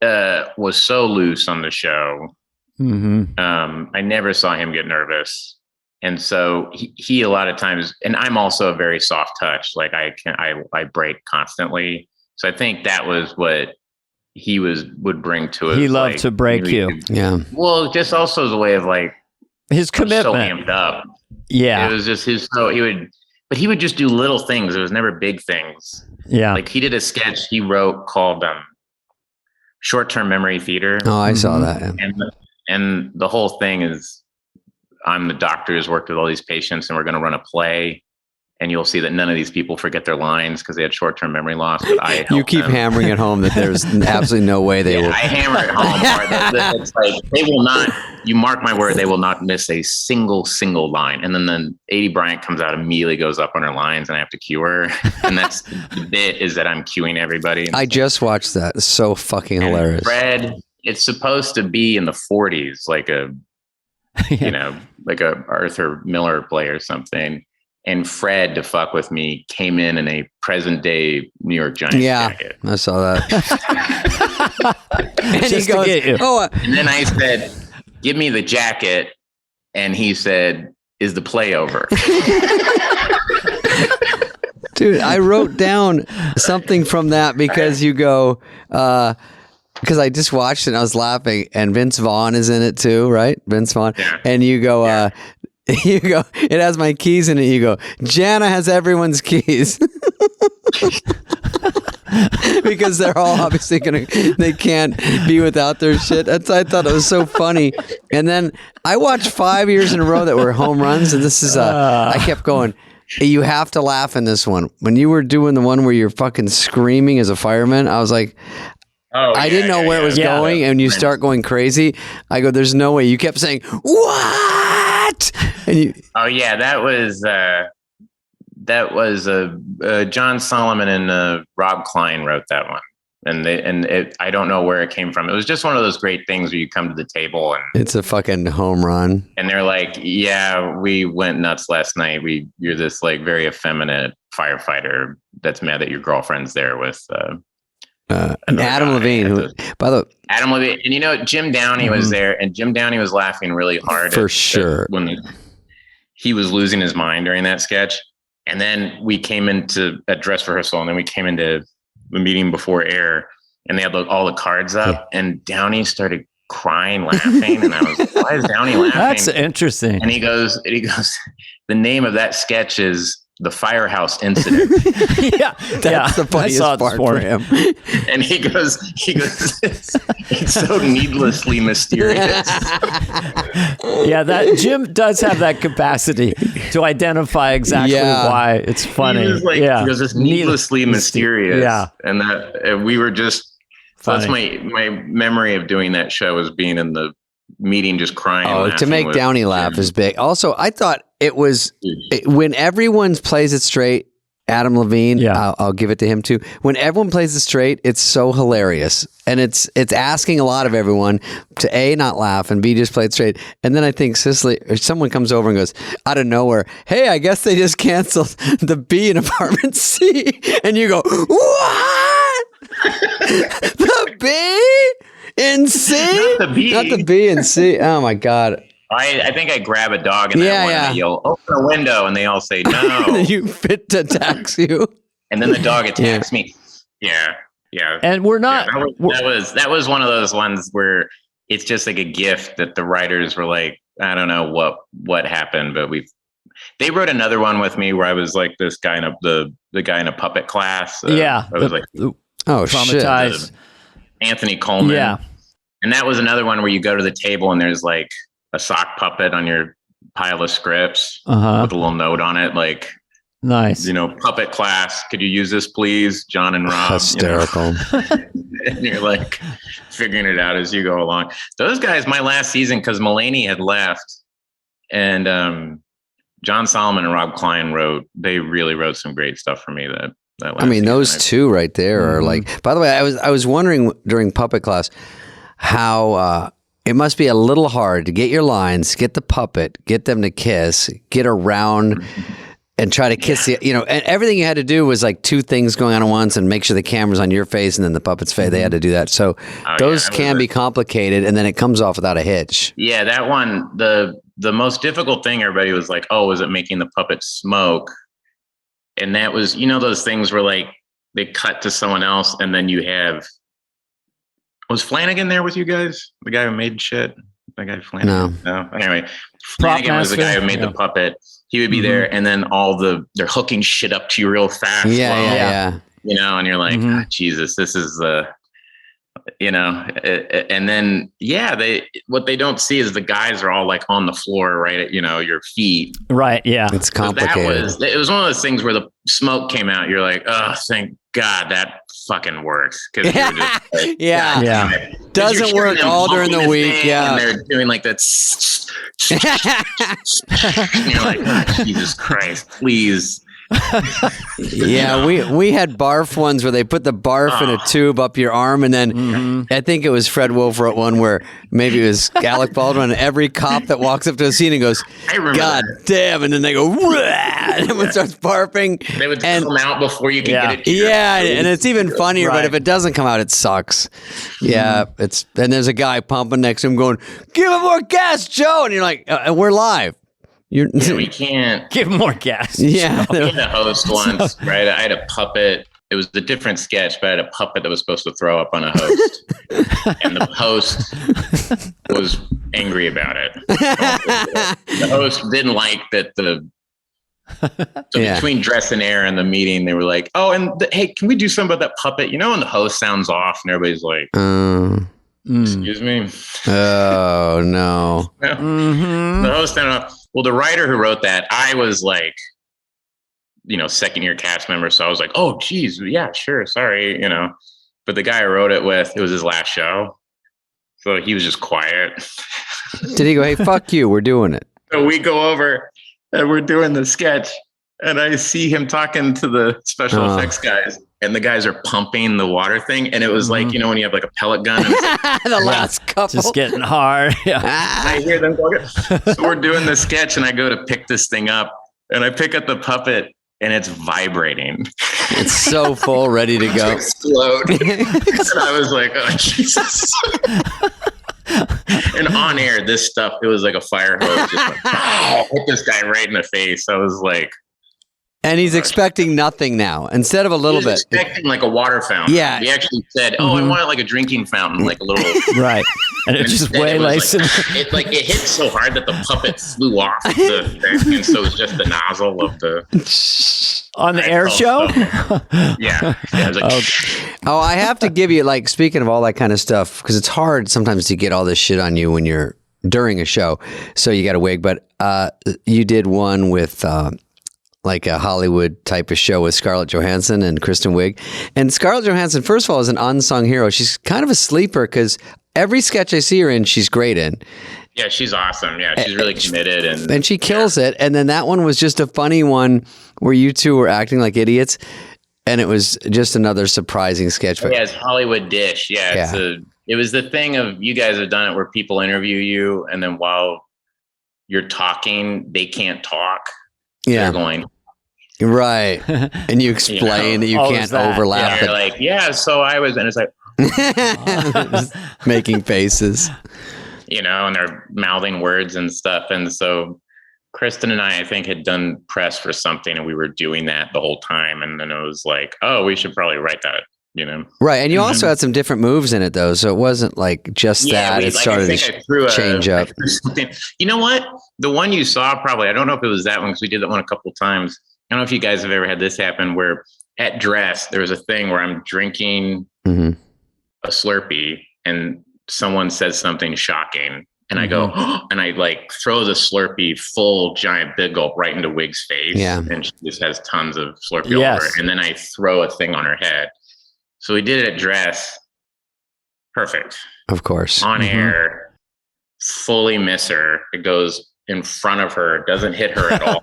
was so loose on the show. Mm-hmm. I never saw him get nervous. And so he a lot of times, and I'm also a very soft touch. Like I break constantly. So I think that was what he would bring to it. He loved to break you. Well, just also as a way of his commitment. So amped up. Yeah. It was just he would just do little things. It was never big things. Yeah. He did a sketch he wrote called Short-Term Memory Theater. Oh, I saw that. Yeah. And the whole thing is I'm the doctor who's worked with all these patients, and we're going to run a play. And you'll see that none of these people forget their lines because they had short-term memory loss. But you keep hammering it home that there's absolutely no way they will. I hammer it home. It's they will not. You mark my word, they will not miss a single line. And then 80 Bryant comes out, immediately goes up on her lines, and I have to cue her. And that's the bit is that I'm cueing everybody. I just watched that. It's so fucking hilarious. Fred, it's supposed to be in the 40s, like a Arthur Miller play or something. And Fred, to fuck with me, came in a present day New York Giants jacket. I saw that. And he goes, and then I said, give me the jacket. And he said, is the play over? Dude, I wrote down something from that because you go, because I just watched it and I was laughing, and Vince Vaughn is in it too, right? Vince Vaughn. Yeah. And you go, you go, it has my keys in it. You go, Jana has everyone's keys. Because they're all obviously they can't be without their shit. I thought it was so funny. And then I watched 5 years in a row that were home runs. And this is, I kept going, you have to laugh in this one. When you were doing the one where you're fucking screaming as a fireman, I was like, I didn't know where it was going. And you start going crazy. I go, there's no way. You kept saying, what? And you, that was John Solomon and Rob Klein wrote that one, and I don't know where it came from. It was just one of those great things where you come to the table and it's a fucking home run, and they're like, "Yeah, we went nuts last night. You're this very effeminate firefighter that's mad that your girlfriend's there with." And Adam Levine, by the way, Adam Levine, and Jim Downey was there, and Jim Downey was laughing really hard for sure when he was losing his mind during that sketch. And then we came into a dress rehearsal, and then we came into the meeting before air, and they had all the cards up, and Downey started crying, laughing, and I was like, "Why is Downey laughing?" That's interesting. And he goes, the name of that sketch is the firehouse incident. That's the funniest part for him. And he goes, it's so needlessly mysterious. That Jim does have that capacity to identify exactly why it's funny. He was like, he goes, it's needlessly mysterious. Yeah. And that we were just, that's my memory of doing that show, was being in the meeting just crying. Oh, to make Downey laugh is big. Also, I thought it was when everyone plays it straight. Adam Levine, I'll give it to him too. When everyone plays it straight, it's so hilarious, and it's asking a lot of everyone to A, not laugh, and B, just play it straight. And then I think Cicely or someone comes over and goes out of nowhere, "Hey, I guess they just canceled the B in apartment C," and you go, "What? The B in C? Not the B in C? Oh my God!" I think I grab a dog and I yell, "Open the window," and they all say no. And then you fit attacks you, and then the dog attacks me. Yeah. And we're not. That was one of those ones where it's just like a gift that the writers were like, I don't know what happened, but they wrote another one with me where I was like this guy in the guy in a puppet class. I was traumatized. Anthony Coleman. Yeah, and that was another one where you go to the table and there's like a sock puppet on your pile of scripts with a little note on it, like, nice, puppet class, could you use this please, John and Rob? Hysterical. And you're like figuring it out as you go along. Those guys, my last season, because Mulaney had left, and John Solomon and Rob Klein really wrote some great stuff for me that last season. Those two right there are like, by the way, I was wondering during puppet class how it must be a little hard to get your lines, get the puppet, get them to kiss, get around and try to kiss and everything you had to do was like two things going on at once, and make sure the camera's on your face and then the puppet's face. They had to do that. So those can be complicated, and then it comes off without a hitch. Yeah, that one, the most difficult thing, everybody was like, oh, was it making the puppet smoke? And that was, those things where like they cut to someone else, and then you have, was Flanagan there with you guys? The guy who made shit? That guy Flanagan? No. Anyway, Flanagan was the guy who made the puppet. He would be there, and then they're hooking shit up to you real fast. Yeah. And you're like, oh, Jesus, this is and then, what they don't see is the guys are all like on the floor, right at, your feet. Right. Yeah. It's complicated. It was one of those things where the smoke came out. You're like, oh, thank God that fucking works. Cause you're just like, doesn't work all during the week. And they're doing like that. And you're like, oh, Jesus Christ, please. We had barf ones where they put the barf in a tube up your arm, and then I think it was Fred Wolf wrote one where maybe it was Alec Baldwin, and every cop that walks up to the scene and goes, God damn, and then they go, and everyone starts barfing. They would come out before you could get it. And it's even funnier, but if it doesn't come out, it sucks. And there's a guy pumping next to him going, give him more gas, Joe, and you're like, we're live. We can't give more gas. Yeah, I had a host once, right? I had a puppet. It was a different sketch, but I had a puppet that was supposed to throw up on a host, and the host was angry about it. The host didn't like that. Between dress and air and the meeting, they were like, "Oh, and hey, can we do something about that puppet?" And the host sounds off, and everybody's like, "Excuse me." Oh no! The host sounded off. Well, the writer who wrote that, I was like, second year cast member. So I was like, oh, geez. Yeah, sure. Sorry. But the guy I wrote it with, it was his last show. So he was just quiet. Did he go, hey, fuck you, we're doing it? So we go over and we're doing the sketch, and I see him talking to the special effects guys, and the guys are pumping the water thing. And it was like, when you have like a pellet gun. And the last couple. Just getting hard. Yeah. I hear them going. So we're doing the sketch, and I go to pick this thing up, and I pick up the puppet, and it's vibrating. It's so full, ready to go. Explode. And I was like, oh, Jesus. And on air, this stuff, it was like a fire hose. Just like, hit this guy right in the face. I was like, And he's expecting nothing now. Instead of a little bit. Expecting like a water fountain. Yeah. He actually said, "Oh, I want like a drinking fountain, like a little." Right. And it just waylays him. It hit so hard that the puppet flew off the thing, and so it was just the nozzle of the on the air show. Yeah. I was like, oh, I have to give you, like, speaking of all that kind of stuff, because it's hard sometimes to get all this shit on you when you're during a show, so you got a wig. But you did one with like a Hollywood type of show with Scarlett Johansson and Kristen Wiig. And Scarlett Johansson, first of all, is an unsung hero. She's kind of a sleeper because every sketch I see her in, she's great in. Yeah, she's awesome. Yeah, she's really committed. And she kills it. And then that one was just a funny one where you two were acting like idiots. And it was just another surprising sketch. Yeah, it's Hollywood Dish. Yeah, it was the thing of, you guys have done it where people interview you, and then while you're talking, they can't talk. Yeah. They're going... Right. And you explain that you can't overlap. Yeah, like, yeah, so I was... And it's like... making faces. And they're mouthing words and stuff. And so Kristen and I think, had done press for something, and we were doing that the whole time. And then it was like, oh, we should probably write that, Right. And you also had some different moves in it, though. So it wasn't like just that. It started to change up. You know what? The one you saw, probably, I don't know if it was that one, because we did that one a couple of times. I don't know if you guys have ever had this happen, where at dress, there was a thing where I'm drinking a Slurpee and someone says something shocking. And I go, and I like throw the Slurpee full giant big gulp right into Wig's face. Yeah. And she just has tons of Slurpee over. And then I throw a thing on her head. So we did it at dress. Perfect. Of course. On air, fully miss her. It goes in front of her, doesn't hit her at all.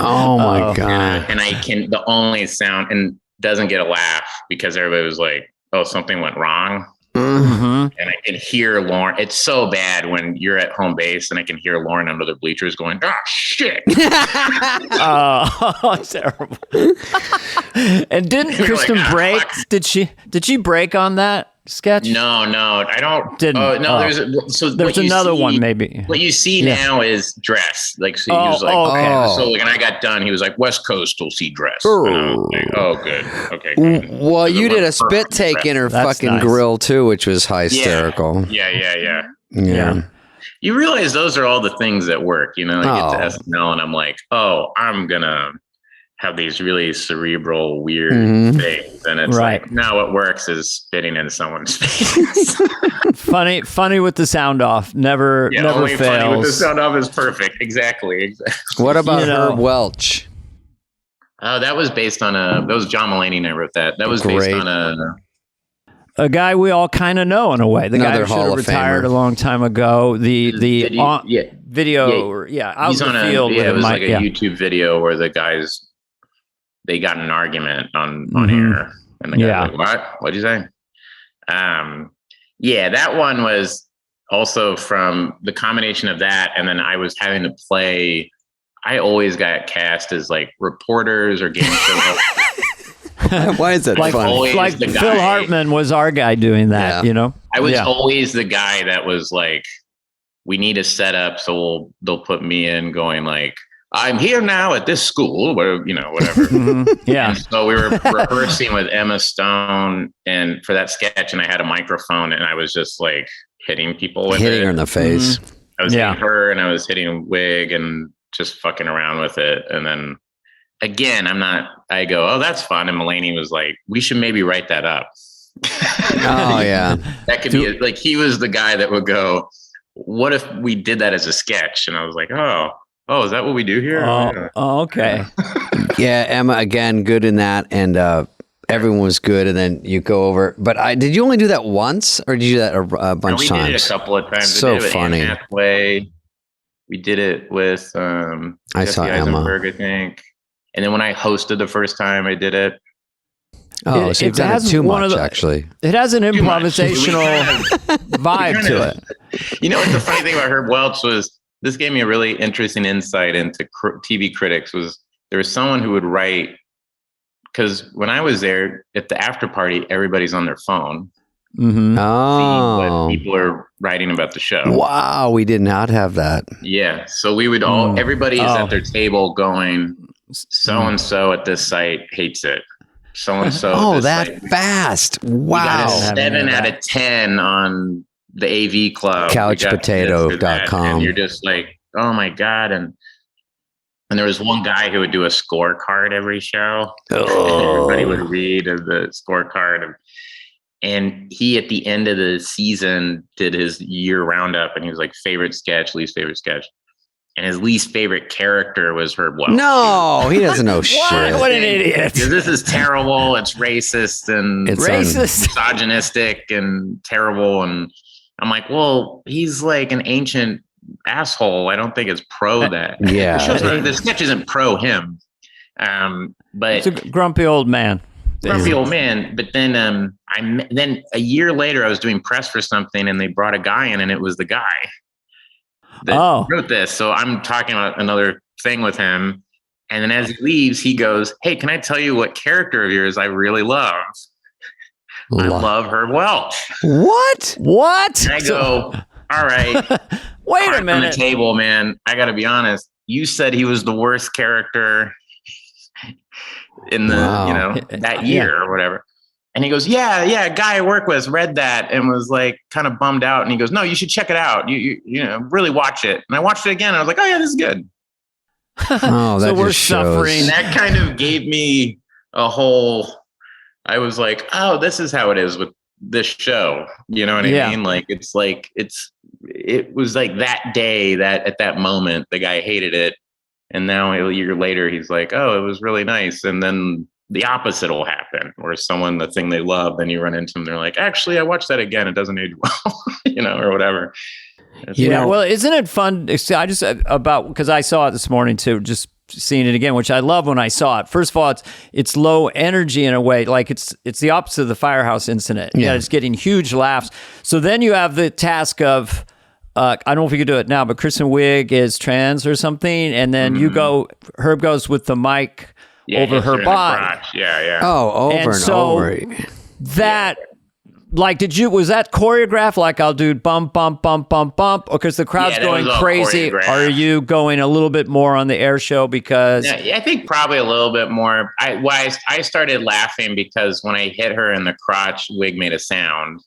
Oh my God. And the only sound, and doesn't get a laugh, because everybody was like, oh, something went wrong. And I can hear Lauren. It's so bad when you're at home base and I can hear Lauren under the bleachers going, oh, shit. Oh, terrible. And didn't Kristen break? Fuck. Did she break on that sketch? No, I don't. Didn't. Oh, no, there's another one, maybe. What you see now is dress. Like, so he was like, okay. So when I got done, he was like, West Coast will see dress. Like, oh, good. Okay, good. Well, you did a spit take in her fucking grill, too, which was hysterical. Yeah. Yeah. You realize those are all the things that work, I get to SNL and I'm like, oh, I'm going to have these really cerebral, weird things. And it's like, no, what works is spitting in someone's face. funny with the sound off. Never fails. Funny with the sound off is perfect. Exactly. What about Herb Welch? Oh, that was based on that was John Mulaney and I wrote that. That was based on a guy we all kind of know in a way. The guy who should have retired a long time ago. The video, out he's in on the field. It was like a YouTube video where the guys, they got in an argument on air, and the guy's like, "What? What'd you say?" That one was also from the combination of that, and then I was having to play. I always got cast as like reporters or game show hosts. Why is that funny? Like Phil Hartman was our guy doing that, I was always the guy that was like, we need a setup, so they'll put me in going like, I'm here now at this school, where, whatever. Yeah. And so we were rehearsing with Emma Stone and for that sketch, and I had a microphone and I was just like hitting people with hitting her in the face. I was hitting her and I was hitting Wig and just fucking around with it. And then again, I go, oh, that's fun. And Mulaney was like, we should maybe write that up. Oh, yeah. That could be like, he was the guy that would go, what if we did that as a sketch? And I was like, oh, is that what we do here? Oh, okay. Yeah, Emma, again, good in that. And everyone was good. And then you go over. But did you only do that once, or did you do that a bunch of times? We did it a couple of times. So funny. Anne Hathaway. We did it with I saw Eisenberg, Emma. I think. And then when I hosted the first time, I did it. Oh, so you've done it too much, actually. It has an improvisational vibe to it. You know what the funny thing about Herb Welch was? This gave me a really interesting insight into TV critics. Was there was someone who would write, because when I was there at the after party, everybody's on their phone. Oh, what people are writing about the show. Wow, we did not have that. Yeah, so we would everybody is at their table going, so and so at this site hates it. So and so. Oh, that fast! Wow. We got a 7 out of 10 on the AV Club. Couchpotato.com. And you're just like, oh my god! And there was one guy who would do a scorecard every show. Oh. Everybody would read the scorecard. And he, at the end of the season, did his year roundup, and he was like, favorite sketch, least favorite sketch. And his least favorite character was Herb Welch. No, he doesn't know shit. What an idiot. This is terrible. It's racist and misogynistic and terrible. And I'm like, well, he's like an ancient asshole. I don't think it's pro that. Yeah. The sketch isn't pro him. But it's a grumpy old man. Grumpy old man. But then then a year later, I was doing press for something, and they brought a guy in, and it was the guy that wrote this. So I'm talking about another thing with him. And then as he leaves, he goes, hey, can I tell you what character of yours I really love? I love Herb Welch. What? And I go, all right. Wait a minute. On the table, man. I got to be honest. You said he was the worst character in the, that year or whatever. And he goes, yeah, a guy I work with read that and was like kind of bummed out. And he goes, no, you should check it out. You really watch it. And I watched it again. And I was like, oh yeah, this is good. Oh, that so we're suffering. And that kind of gave me a whole, I was like, oh, this is how it is with this show. You know what I mean? Like, it was like that day that at that moment, the guy hated it. And now a year later, he's like, oh, it was really nice. And then the opposite will happen, where the thing they love, then you run into them. They're like, actually, I watched that again. It doesn't age well, or whatever. Well, isn't it fun? Because I saw it this morning too, just seeing it again, which I love when I saw it. First of all, it's low energy in a way, like it's the opposite of the Firehouse incident. Yeah, it's getting huge laughs. So then you have the task of, I don't know if we could do it now, but Kristen Wiig is trans or something, and then Herb goes with the mic over her body. Yeah. Oh, over and over. That, like, was that choreographed? Like, I'll do bump, bump, bump, bump, bump, or because the crowd's going crazy? Are you going a little bit more on the air show because? Yeah, I think probably a little bit more. I started laughing because when I hit her in the crotch, Wiig made a sound.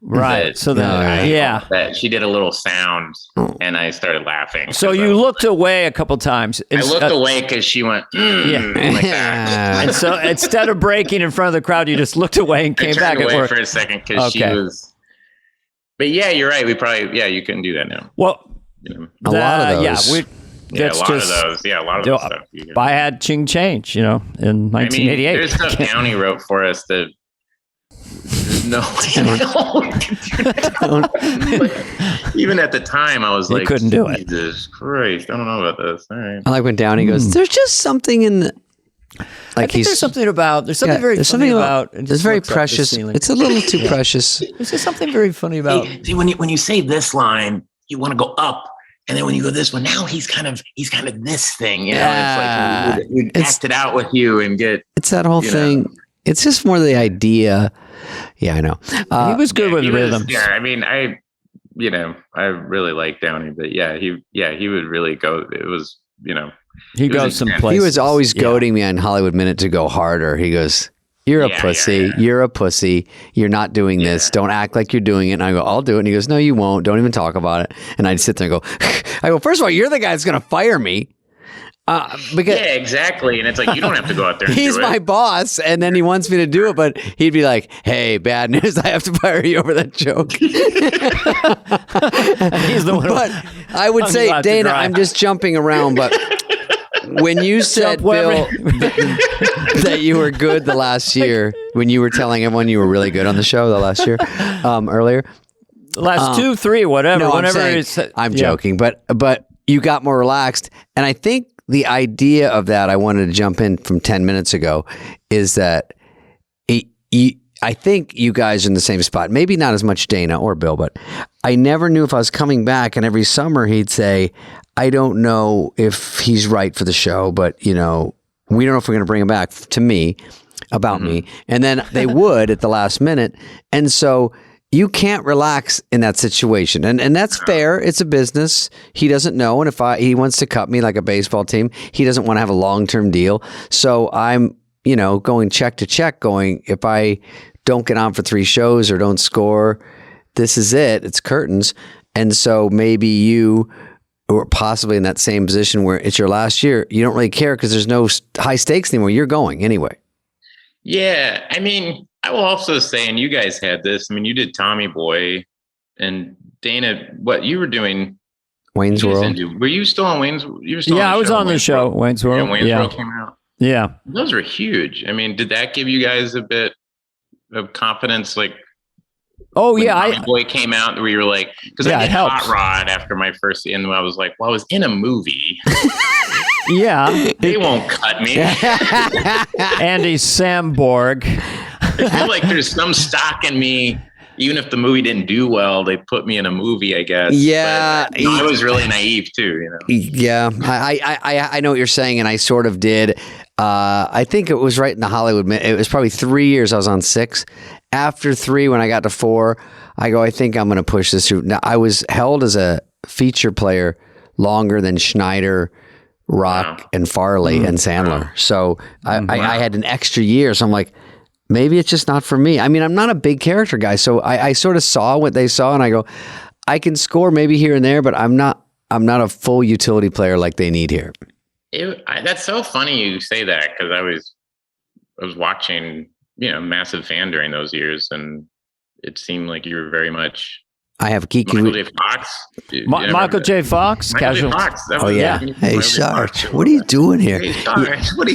Right. That she did a little sound, and I started laughing. So you looked away a couple times. I looked away because she went, like that. And so instead of breaking in front of the crowd, you just looked away and came back. I turned away for a second because she was. But yeah, you're right. We probably you couldn't do that now. Well, a lot of those. A lot of those. Yeah, a lot of those stuff. I had Ching Change, in 1988. There's stuff Downey wrote for us that. No way. Even at the time, I was like, couldn't do it. Jesus Christ, I don't know about this. All right. I like when Downey goes, there's just something in the. Like there's something very funny about. It's very precious. It's a little too precious. There's just something very funny about. See, when you say this line, you want to go up. And then when you go this one, now he's kind of this thing. It's like we act it out with you and get. It's that whole thing. It's just more the idea. Yeah, I know. He was good with rhythms. I mean, I really like Downey, but he would really go. It was, he goes some places. He was always goading me on Hollywood Minute to go harder. He goes, "You're a pussy. Yeah. You're a pussy. You're not doing this. Don't act like you're doing it." And I go, "I'll do it." And he goes, "No, you won't. Don't even talk about it." And I'd sit there and go, first of all, you're the guy that's going to fire me. Because exactly. And it's like, you don't have to go out there and he's my boss, and then he wants me to do it, but he'd be like, hey, bad news, I have to fire you over that joke. He's the one. But I would say, Dana, I'm just jumping around, but when you said, Bill, that you were good the last year, when you were telling everyone you were really good on the show the last year, earlier. Last 2, 3, whatever. No, I'm joking, but you got more relaxed, and I think the idea of that, I wanted to jump in from 10 minutes ago, is that I think you guys are in the same spot. Maybe not as much Dana or Bill, but I never knew if I was coming back, and every summer he'd say, I don't know if he's right for the show, but, we don't know if we're going to bring him back to me, about me. And then they would at the last minute. And so you can't relax in that situation. And that's fair. It's a business. He doesn't know. And if he wants to cut me like a baseball team, he doesn't want to have a long-term deal. So I'm, going check to check going, if I don't get on for 3 shows or don't score, this is it. It's curtains. And so maybe you or possibly in that same position where it's your last year, you don't really care because there's no high stakes anymore. You're going anyway. Yeah. I mean, I will also say, and you guys had this, I mean, you did Tommy Boy and Dana, what you were doing. Wayne's World. Were you still on Wayne's? You were still I was on the show. Wayne's World. Yeah, Wayne's World came out. Yeah. Those were huge. I mean, did that give you guys a bit of confidence? Like, Tommy Boy came out where you were like, because I did Hot Rod after my first, and I was like, well, I was in a movie. Yeah. They won't cut me. Andy Samborg. I feel like there's some stock in me. Even if the movie didn't do well, they put me in a movie, I guess. Yeah. But, I was really naive too, Yeah. I know what you're saying, and I sort of did. I think it was right in the Hollywood. It was probably 3 years. I was on 6. After 3, when I got to 4, I go, I think I'm going to push this through. Now, I was held as a feature player longer than Schneider, Rock, and Farley and Sandler. So I had an extra year. So I'm like, maybe it's just not for me. I mean, I'm not a big character guy. So I sort of saw what they saw, and I go, I can score maybe here and there, but I'm not a full utility player like they need here. That's so funny you say that, because I was watching, massive fan during those years, and it seemed like you were very much. I have Kiki. Michael J. Fox. Michael J. Fox. Michael J. Fox. Oh yeah. Hey Sarge, what are you doing here? Hey Sarge, what are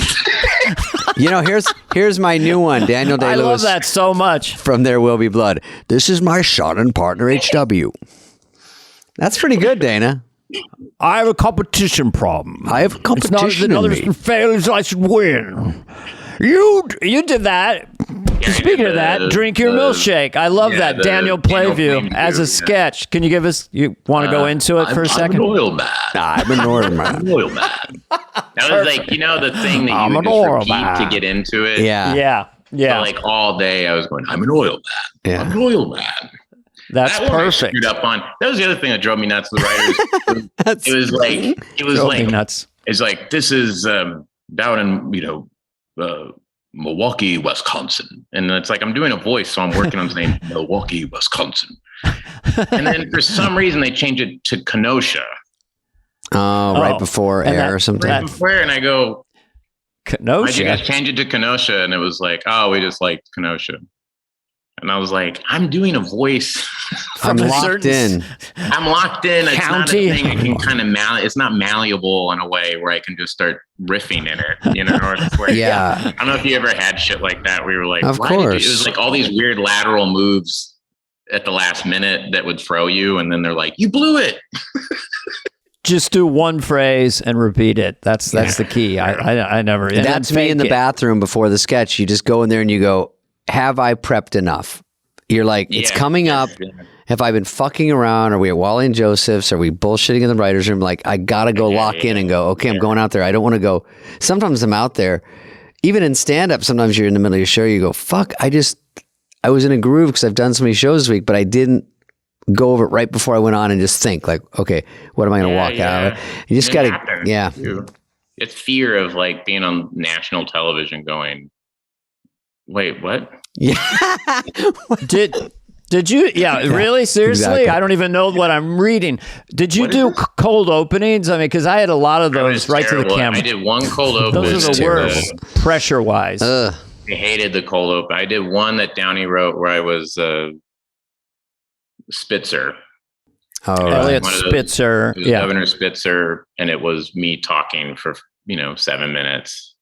you? Here's my new one, Daniel Day-Lewis. I love that so much. From There Will Be Blood. This is my son and partner HW. That's pretty good, Dana. I have a competition problem. I have a competition. It's not that others fails, I should win. You did that. Speaking of that, drink your milkshake. I love that. Daniel Playview as a sketch. Can you give us? You want to go into it for a second? I'm an oil man. I'm an oil man. I'm an oil man. That was like the thing that you just repeat to get into it. Yeah. So like all day, I was going, I'm an oil man. Yeah. I'm an oil man. That's that perfect. Screwed up on. That was the other thing that drove me nuts. The writers. It was like nuts. It's like, this is down in Milwaukee, Wisconsin, and it's like I'm doing a voice, so I'm working on saying Milwaukee, Wisconsin, and then for some reason they change it to Kenosha. Right before air or something. Right before air, and I go, Kenosha. Why'd you guys change it to Kenosha? And it was like, oh, we just liked Kenosha. And I was like, I'm doing a voice. I'm locked in. I'm locked in. It's County. not a thing I can kind of it's not malleable in a way where I can just start riffing in it, Or it's where, Yeah. I don't know if you ever had shit like that where you were like, of course. It was like all these weird lateral moves at the last minute that would throw you. And then they're like, you blew it. Just do one phrase and repeat it. That's the key. I never. That's me in the bathroom before the sketch. You just go in there and you go, have I prepped enough? You're like, it's coming up. Have I been fucking around? Are we at Wally and Joseph's? Are we bullshitting in the writer's room? Like, I got to go lock in and go, okay, I'm going out there. I don't want to go. Sometimes I'm out there. Even in stand-up, sometimes you're in the middle of your show. You go, fuck, I was in a groove because I've done so many shows this week, but I didn't go over it right before I went on and just think like, okay, what am I going to walk out of? You just got to, It's fear of like being on national television going, wait, what? Yeah. Did you? Yeah, really? Seriously? Exactly. I don't even know what I'm reading. Did you do cold openings? I mean, because I had a lot of those right to the camera. I did one cold open. Those are the worst, pressure-wise. I hated the cold open. I did one that Downey wrote where I was Spitzer. Oh, right. Elliot Spitzer. Yeah. Governor Spitzer, and it was me talking for 7 minutes.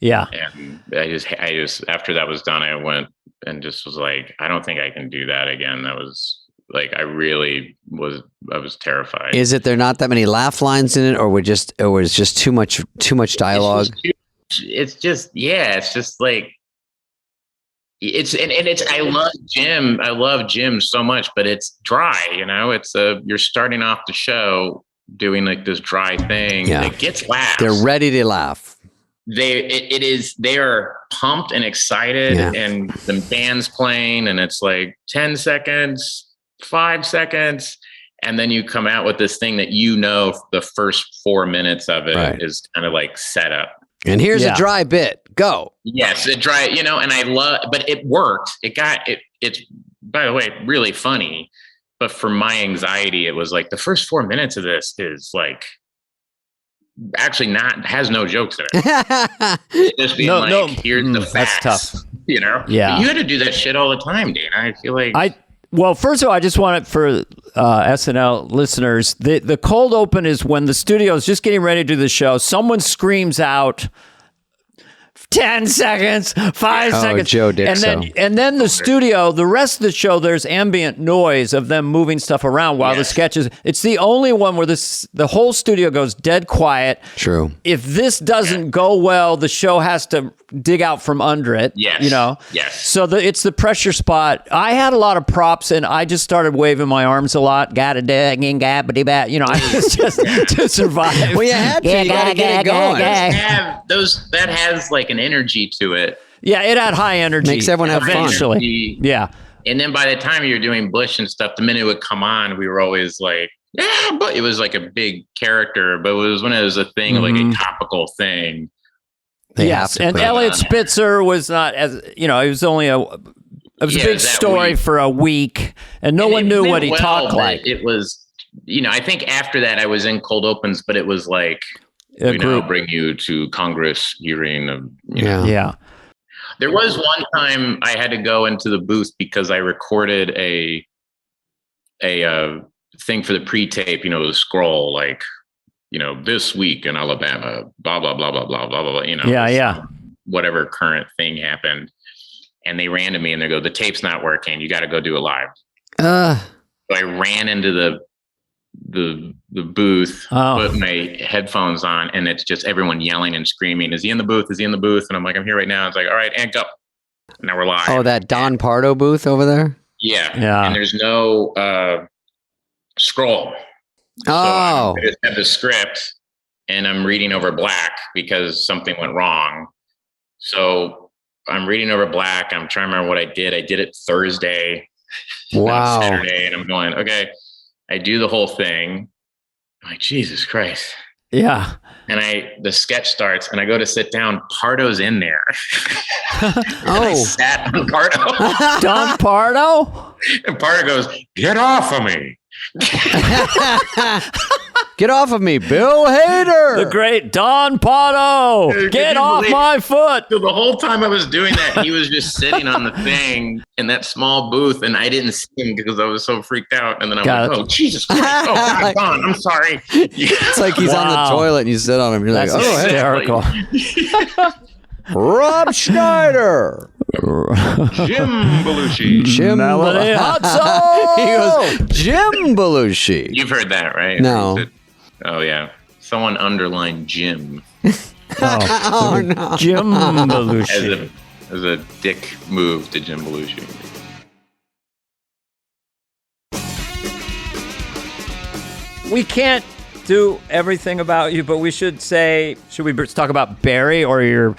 Yeah. And I just after that was done, I went and just was like, I don't think I can do that again. That was like, I was terrified. Is it there not that many laugh lines in it, or was just too much dialogue? It's just like, I love Jim so much, but it's dry, it's you're starting off the show doing like this dry thing that gets laughs. They're ready to laugh. they are pumped and excited, and the band's playing, and it's like 10 seconds, 5 seconds. And then you come out with this thing that, the first 4 minutes of it is kind of like set up. And here's a dry bit. Go. Yes, and but it worked. It's, by the way, really funny. But for my anxiety, it was like the first 4 minutes of this is like, actually has no jokes in it. It's just being here's the facts. That's tough. Yeah. But you had to do that shit all the time, Dana. I feel like well, first of all, I just want it for SNL listeners. The cold open is when the studio is just getting ready to do the show. Someone screams out 10 seconds, 5 seconds. Joe did and then the studio, the rest of the show, there's ambient noise of them moving stuff around while the sketches. It's the only one where the whole studio goes dead quiet. True. If this doesn't go well, the show has to dig out from under it. Yes. Yes. So it's the pressure spot. I had a lot of props, and I just started waving my arms a lot. Got a dag and gabbity bat. I was just to survive. Well, you had to. You gotta get it going. That has like an energy to it. Yeah, it had high energy. Makes everyone have fun. Yeah. And then by the time you're doing Bush and stuff, the minute it would come on, we were always like, yeah, but it was like a big character. But it was when it was a thing, like a topical thing. Yes, and Elliot Spitzer was not as it was only a big story week. For a week, and no one knew what he talked like. It was, I think after that I was in cold opens, but it was like, we now bring you to Congress hearing of, Yeah. There was one time I had to go into the booth because I recorded a thing for the pre-tape, the scroll, like, this week in Alabama, blah, blah, blah, blah, blah, blah, blah, whatever current thing happened. And they ran to me and they go, the tape's not working. You got to go do it live. So I ran into the booth, put my headphones on, and it's just everyone yelling and screaming. Is he in the booth? Is he in the booth? And I'm like, I'm here right now. It's like, all right, and go. Now we're live. Oh, that Don Pardo booth over there? Yeah. And there's no scroll. So I just have the script and I'm reading over black because something went wrong. So I'm reading over black. I'm trying to remember what I did. I did it Thursday, not Saturday. And I'm going, okay, I do the whole thing. I'm like, Jesus Christ. Yeah. And the sketch starts and I go to sit down. Pardo's in there. I sat on Pardo. Don Pardo? And Pardo goes, get off of me. Get off of me, Bill Hader. The great Don Pardo. Get off my foot. So the whole time I was doing that, he was just sitting on the thing in that small booth, and I didn't see him because I was so freaked out. And then I'm like, oh, Jesus Christ. Oh, God, Don, I'm sorry. It's like he's on the toilet and you sit on him. You're That's like, oh, hysterical. Rob Schneider. Jim Belushi. Jim Melody Hudson. He goes, Jim Belushi. You've heard that, right? No. Oh, yeah. Someone underlined Jim. Oh, no. Jim Belushi. As a dick move to Jim Belushi. We can't do everything about you, but we should we talk about Barry or your...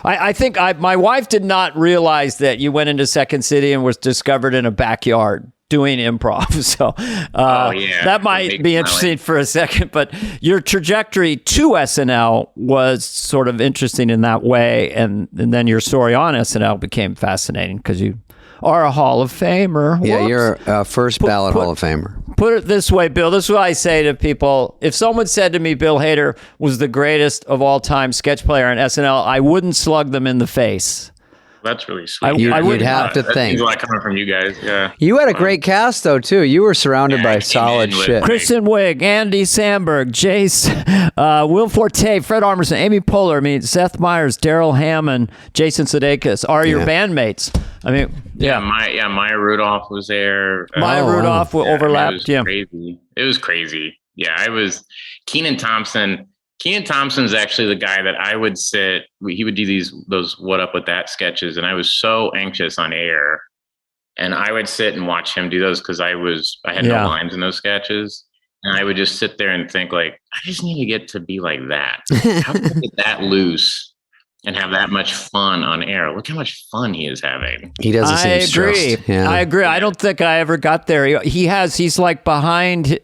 I think my wife did not realize that you went into Second City and was discovered in a backyard doing improv. So that might be interesting for a second, but your trajectory to SNL was sort of interesting in that way. And then your story on SNL became fascinating because you are a Hall of Famer. Yeah, you're a first ballot Hall of Famer. Put it this way, Bill. This is what I say to people. If someone said to me Bill Hader was the greatest of all time sketch player on SNL, I wouldn't slug them in the face. That's really sweet. You'd have to think. That's a lot coming from you guys. Yeah. You had a great cast, though, too. You were surrounded by solid shit. Kristen Wiig, Andy Samberg, Jace, Will Forte, Fred Armisen, Amy Poehler, Seth Meyers, Daryl Hammond, Jason Sudeikis are your bandmates. I mean, Maya Rudolph was there. Maya Rudolph overlapped. It was crazy. Yeah, I was Kenan Thompson. Kenan Thompson's actually the guy that I would sit. He would do those "What Up with That" sketches, and I was so anxious on air, and I would sit and watch him do those because I had no lines in those sketches, and I would just sit there and think like, I just need to get to be like that. How can I get that loose and have that much fun on air. Look how much fun he is having. He doesn't seem agree. stressed. Yeah. I agree. I don't think I ever got there. He's like behind.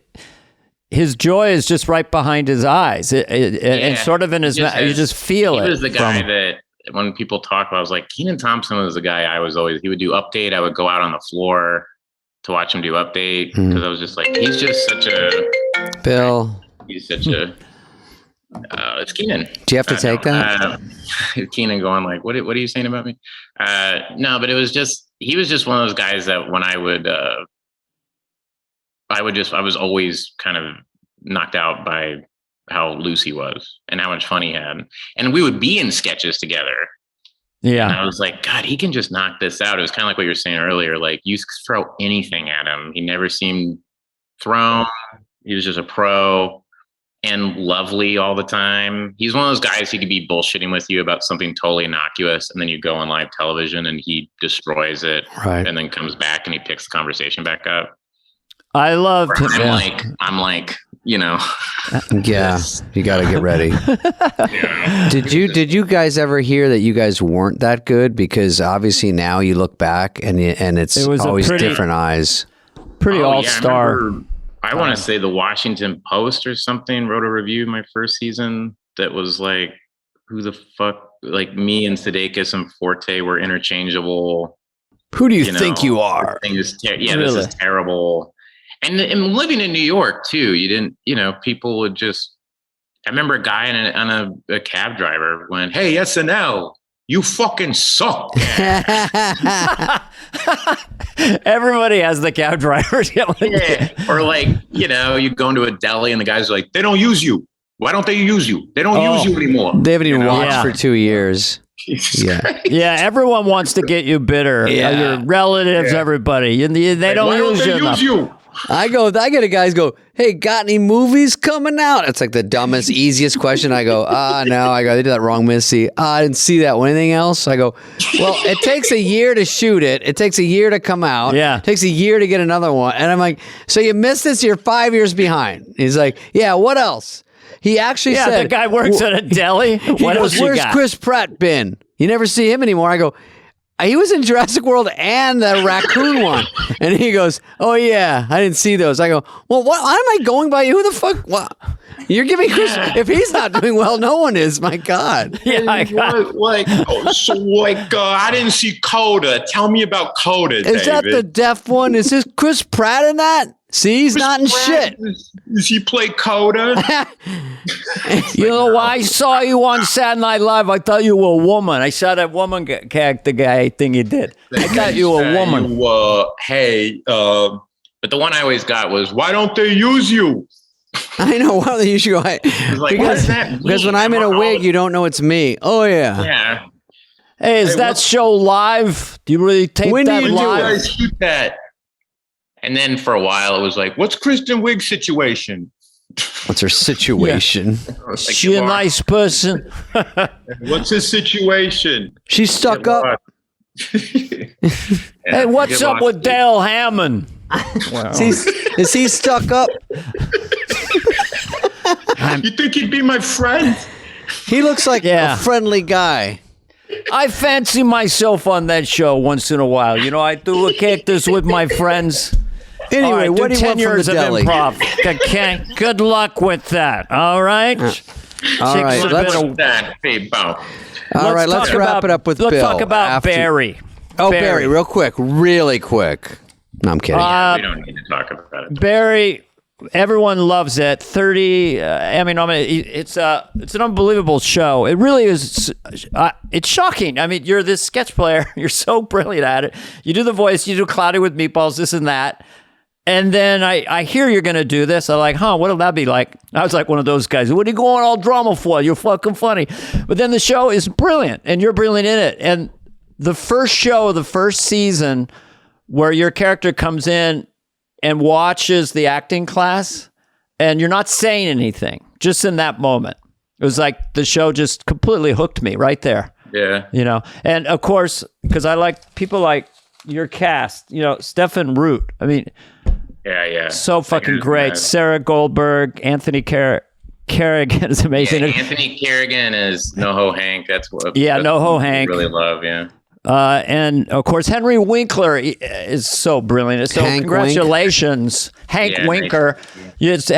His joy is just right behind his eyes, and sort of in his mouth. You just feel it. He was the guy that when people talk about, I was like, Kenan Thompson was the guy he would do Update. I would go out on the floor to watch him do Update because I was just like, he's just such a Bill. He's such a. It's Kenan. Do you have to take that? Kenan going like, what are you saying about me? No, but he was just one of those guys that when I was always kind of knocked out by how loose he was and how much fun he had. And we would be in sketches together. Yeah. And I was like, God, he can just knock this out. It was kind of like what you were saying earlier. Like, you throw anything at him. He never seemed thrown. He was just a pro and lovely all the time. He's one of those guys, he could be bullshitting with you about something totally innocuous, and then you go on live television and he destroys it, and then comes back and he picks the conversation back up. I loved him. I'm like, you know. Yeah, you got to get ready. Yeah. Did you guys ever hear that you guys weren't that good? Because obviously now you look back and it's always different eyes. Pretty all-star. I want to say the Washington Post or something wrote a review my first season that was like, who the fuck, like me and Sudeikis and Forte were interchangeable. Who do you think you are? This is terrible. And living in New York too, you didn't, people would just, I remember a guy on a cab driver went, "Hey, SNL, you fucking suck." Everybody has the cab drivers. Yeah. Or like, you go into a deli and the guy's like, "They don't use you. Why don't they use you? They don't use you anymore." They haven't even watched for 2 years. Yeah, everyone wants to get you bitter. Your relatives, everybody. They don't use you enough. I get a guys go, "Hey, got any movies coming out?" It's like the dumbest, easiest question. I go, no. I go, "They did that wrong, Missy." I didn't see that one. Anything else? I go, "Well, it takes a year to shoot it. It takes a year to come out. Yeah. It takes a year to get another one." And I'm like, "So you missed this? You're 5 years behind." He's like, "Yeah, what else?" He actually said, the guy works at a deli. What else you got? "Where's Chris Pratt been? You never see him anymore." I go, "He was in Jurassic World and the raccoon one." And he goes, "Oh, yeah, I didn't see those." I go, "Well, why am I going by you? Who the fuck? What? You're giving Chris... If he's not doing well, no one is. My God." Yeah, I didn't see Coda. Tell me about Coda, David. Is that the deaf one? Is this Chris Pratt in that? See, he's not in shit. Does he play Coda? You know, I saw you on Saturday Night Live. I thought you were a woman. I saw that woman character guy thing you did. I thought you were a woman. But the one I always got was, "Why don't they use you?" I know. Why don't they use you? Because when I'm in a wig, you don't know it's me. Oh, yeah. Yeah. Hey, is that show live? Do you really tape that live? When do you guys shoot that? And then for a while, it was like, "What's Kristen Wiig's situation?" What's her situation? Is she a nice person? What's his situation? She's stuck up. Hey, what's up with Dale Hammond? Wow. Is he stuck up? You think he'd be my friend? He looks like a friendly guy. I fancy myself on that show once in a while. I do characters with my friends. Anyway, what do you want from the deli? Improv. Okay, good luck with that. All right. All right. Let's wrap it up with Bill. Let's talk about Barry. Oh, Barry, really quick. No, I'm kidding. We don't need to talk about it. Barry, everyone loves it. 30. It's an unbelievable show. It really is. It's shocking. I mean, you're this sketch player. You're so brilliant at it. You do the voice. You do Cloudy with Meatballs. This and that. And then I hear you're going to do this. I'm like, what'll that be like? I was like one of those guys. What are you going all drama for? You're fucking funny. But then the show is brilliant, and you're brilliant in it. And the first show of the first season where your character comes in and watches the acting class, and you're not saying anything, just in that moment. It was like the show just completely hooked me right there. Yeah. And of course, because I like people like your cast, Stephen Root. I mean... Yeah. So fucking great. Sarah Goldberg, Anthony Kerrigan is amazing. Yeah, Anthony Kerrigan is NoHo Hank. That's what. NoHo Hank. I really love. Yeah. And of course, Henry Winkler is so brilliant. So Hank congratulations, Hank Winker. There's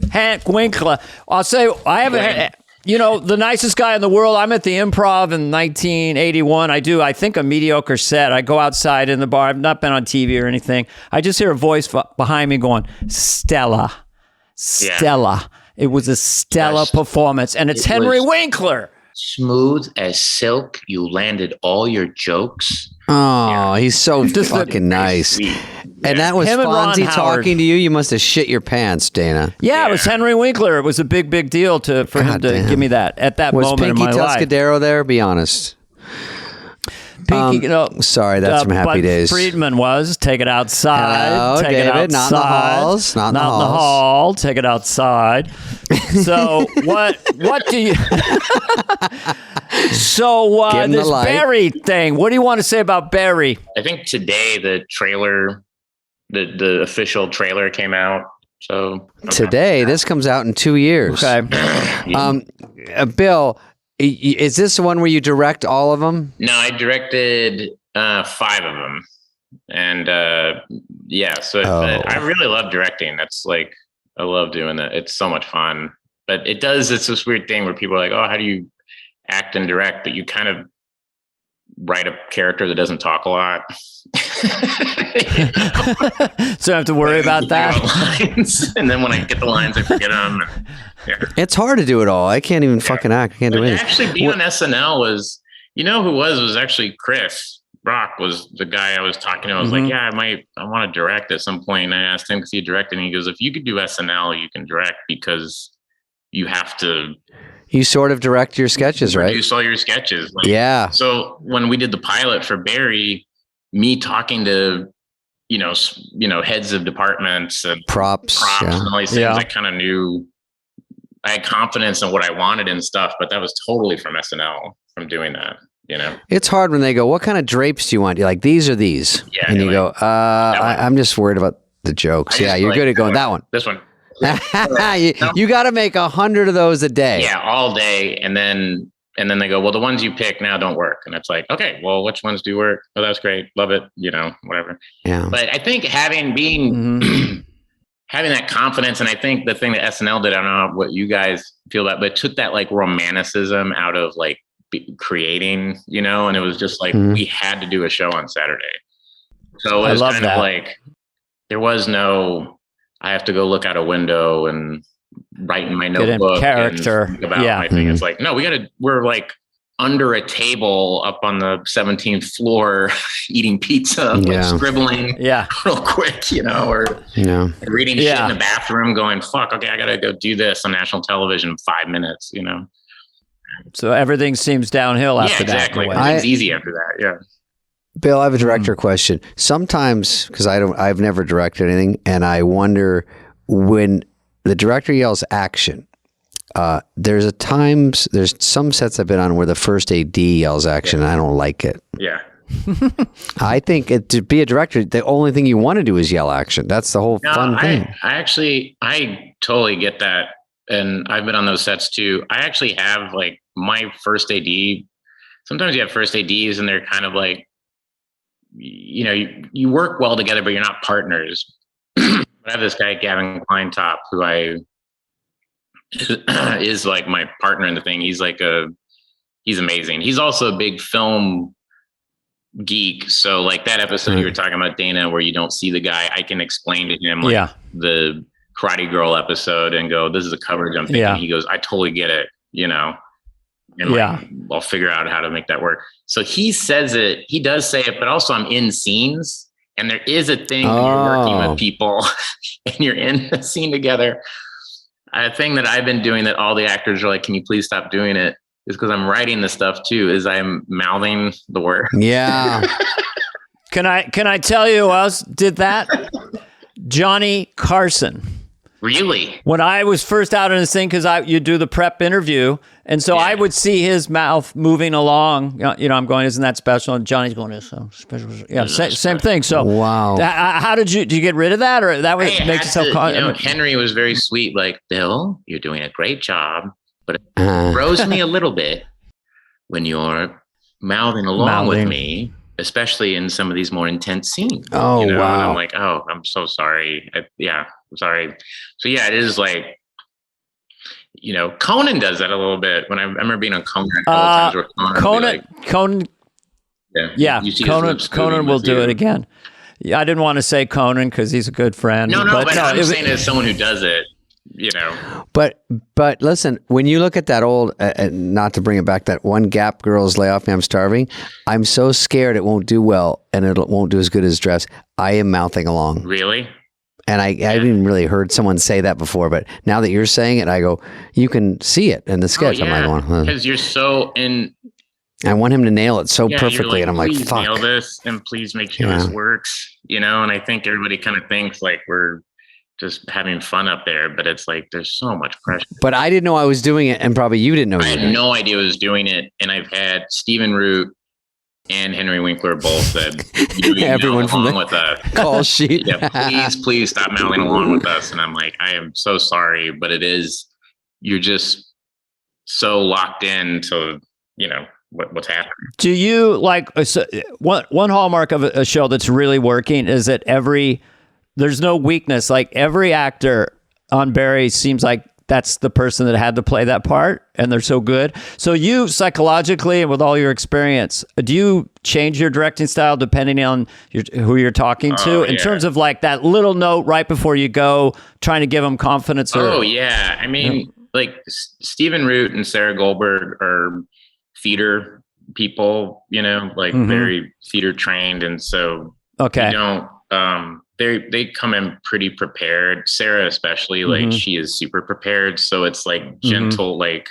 Hank Winkler. I'll say I haven't had, the nicest guy in the world. I'm at the Improv in 1981. I think a mediocre set. I go outside in the bar. I've not been on TV or anything. I just hear a voice behind me going, Stella. It was a stellar performance. And it's Henry Winkler. Smooth as silk. You landed all your jokes. Oh, he's so fucking nice. And that was Fonzie talking to you. You must have shit your pants, Dana. Yeah, it was Henry Winkler. It was a big deal for him to give me that at that moment in my life. Was Pinky Tuscadero there? Be honest. Pinky, sorry, that's from Happy Days. Friedman was take it outside. Hello, take David, it outside. Not in the halls. Not in the hall. Take it outside. So what do you? So this Barry thing. What do you want to say about Barry? I think today the trailer, the official trailer came out. So today, this comes out in 2 years. Okay. Bill. Is this the one where you direct all of them? No, I directed 5 of them, and so I really love directing. That's like I love doing that. It's so much fun. But it's this weird thing where people are like, "Oh, how do you act and direct?" But you kind of write a character that doesn't talk a lot. So I have to worry about that. Lines. And then when I get the lines, I forget them. It's hard to do it all. I can't even fucking act. I can't do anything. Actually, being on SNL was, who was actually Chris Rock was the guy I was talking to. I was like, I want to direct at some point. And I asked him because he directed, and he goes, if you could do SNL, you can direct because you have to. You sort of direct your sketches, right? Produce all your sketches. Yeah. So when we did the pilot for Barry, me talking to, heads of departments and props and all these things, I kind of knew. I had confidence in what I wanted and stuff, but that was totally from SNL, from doing that, It's hard when they go, what kind of drapes do you want? You're like, these or these? Yeah, and you go, I'm just worried about the jokes. Yeah, you're good at going, that one. This one. You got to make 100 of those a day. Yeah, all day. And then they go, well, the ones you pick now don't work. And it's like, okay, well, which ones do work? Oh, that's great. Love it. Whatever. Yeah. But I think having that confidence, and I think the thing that SNL did, I don't know what you guys feel about, but it took that like romanticism out of like creating, and it was just like, we had to do a show on Saturday. So it was kind of like, there was no, I have to go look out a window and write in my notebook character and think about my thing. It's like, no, we're like under a table up on the 17th floor eating pizza, like scribbling real quick, or reading shit in the bathroom going, fuck, okay, I got to go do this on national television in 5 minutes, So everything seems downhill after that. Exactly. It's easy after that. Yeah. Bill, I have a director question. Sometimes, because I've never directed anything, and I wonder when the director yells action, there's some sets I've been on where the first AD yells action, and I don't like it. Yeah. I think to be a director, the only thing you want to do is yell action. That's the whole fun thing. I totally get that. And I've been on those sets too. I actually have like my first AD. Sometimes you have first ADs and they're kind of like, you work well together, but you're not partners. I have this guy, Gavin Kleintop, who is like my partner in the thing. He's amazing. He's also a big film geek. So like that episode you were talking about, Dana, where you don't see the guy, I can explain to him the Karate Girl episode and go, this is a coverage I'm thinking. Yeah. He goes, I totally get it, and I'll figure out how to make that work. So he says it, he does say it, but also I'm in scenes. And there is a thing when you're working with people and you're in a scene together. A thing that I've been doing that all the actors are like, can you please stop doing it? Is because I'm writing the stuff too, is I'm mouthing the word. Yeah. Can I tell you who else did that? Johnny Carson. Really? When I was first out in this thing, because you do the prep interview, and so I would see his mouth moving along. I'm going, isn't that special? And Johnny's going, it's so special. Yeah, same thing. So wow. How did you get rid of that, or that would make yourself? Henry was very sweet. Like, Bill, you're doing a great job, but it throws me a little bit when you're mouthing along with me, especially in some of these more intense scenes. Oh, wow. And I'm like, oh, I'm so sorry. I'm sorry. So yeah, it is like, Conan does that a little bit. When I remember being on Conan a couple times where Conan will do it again. Yeah, I didn't want to say Conan because he's a good friend. But I'm saying as someone who does it, But listen, when you look at that old, not to bring it back, that one Gap Girls Lay Off Me, I'm Starving, I'm so scared it won't do well and it won't do as good as Dress. I am mouthing along. Really? And I haven't really heard someone say that before, but now that you're saying it, I go, you can see it in the sketch. Oh, yeah. I'm like, going, because you're so in. I want him to nail it so perfectly, and I'm like, fuck. Nail this, and please make sure this works. And I think everybody kind of thinks like we're just having fun up there, but it's like there's so much pressure. But I didn't know I was doing it, and probably you didn't know. I had no idea I was doing it, and I've had Stephen Root and Henry Winkler both said, everyone from with a call sheet. please stop mouthing along with us. And I'm like, I am so sorry, but you're just so locked in to what's happening. Do you like one hallmark of a show that's really working is that there's no weakness. Like every actor on Barry seems like that's the person that had to play that part, and they're so good. So you psychologically and with all your experience, do you change your directing style depending on who you're talking to in terms of like that little note right before you go, trying to give them confidence? I mean, like Stephen Root and Sarah Goldberg are theater people, very theater trained, and so you don't. They come in pretty prepared. Sarah especially, like she is super prepared. So it's like gentle, like,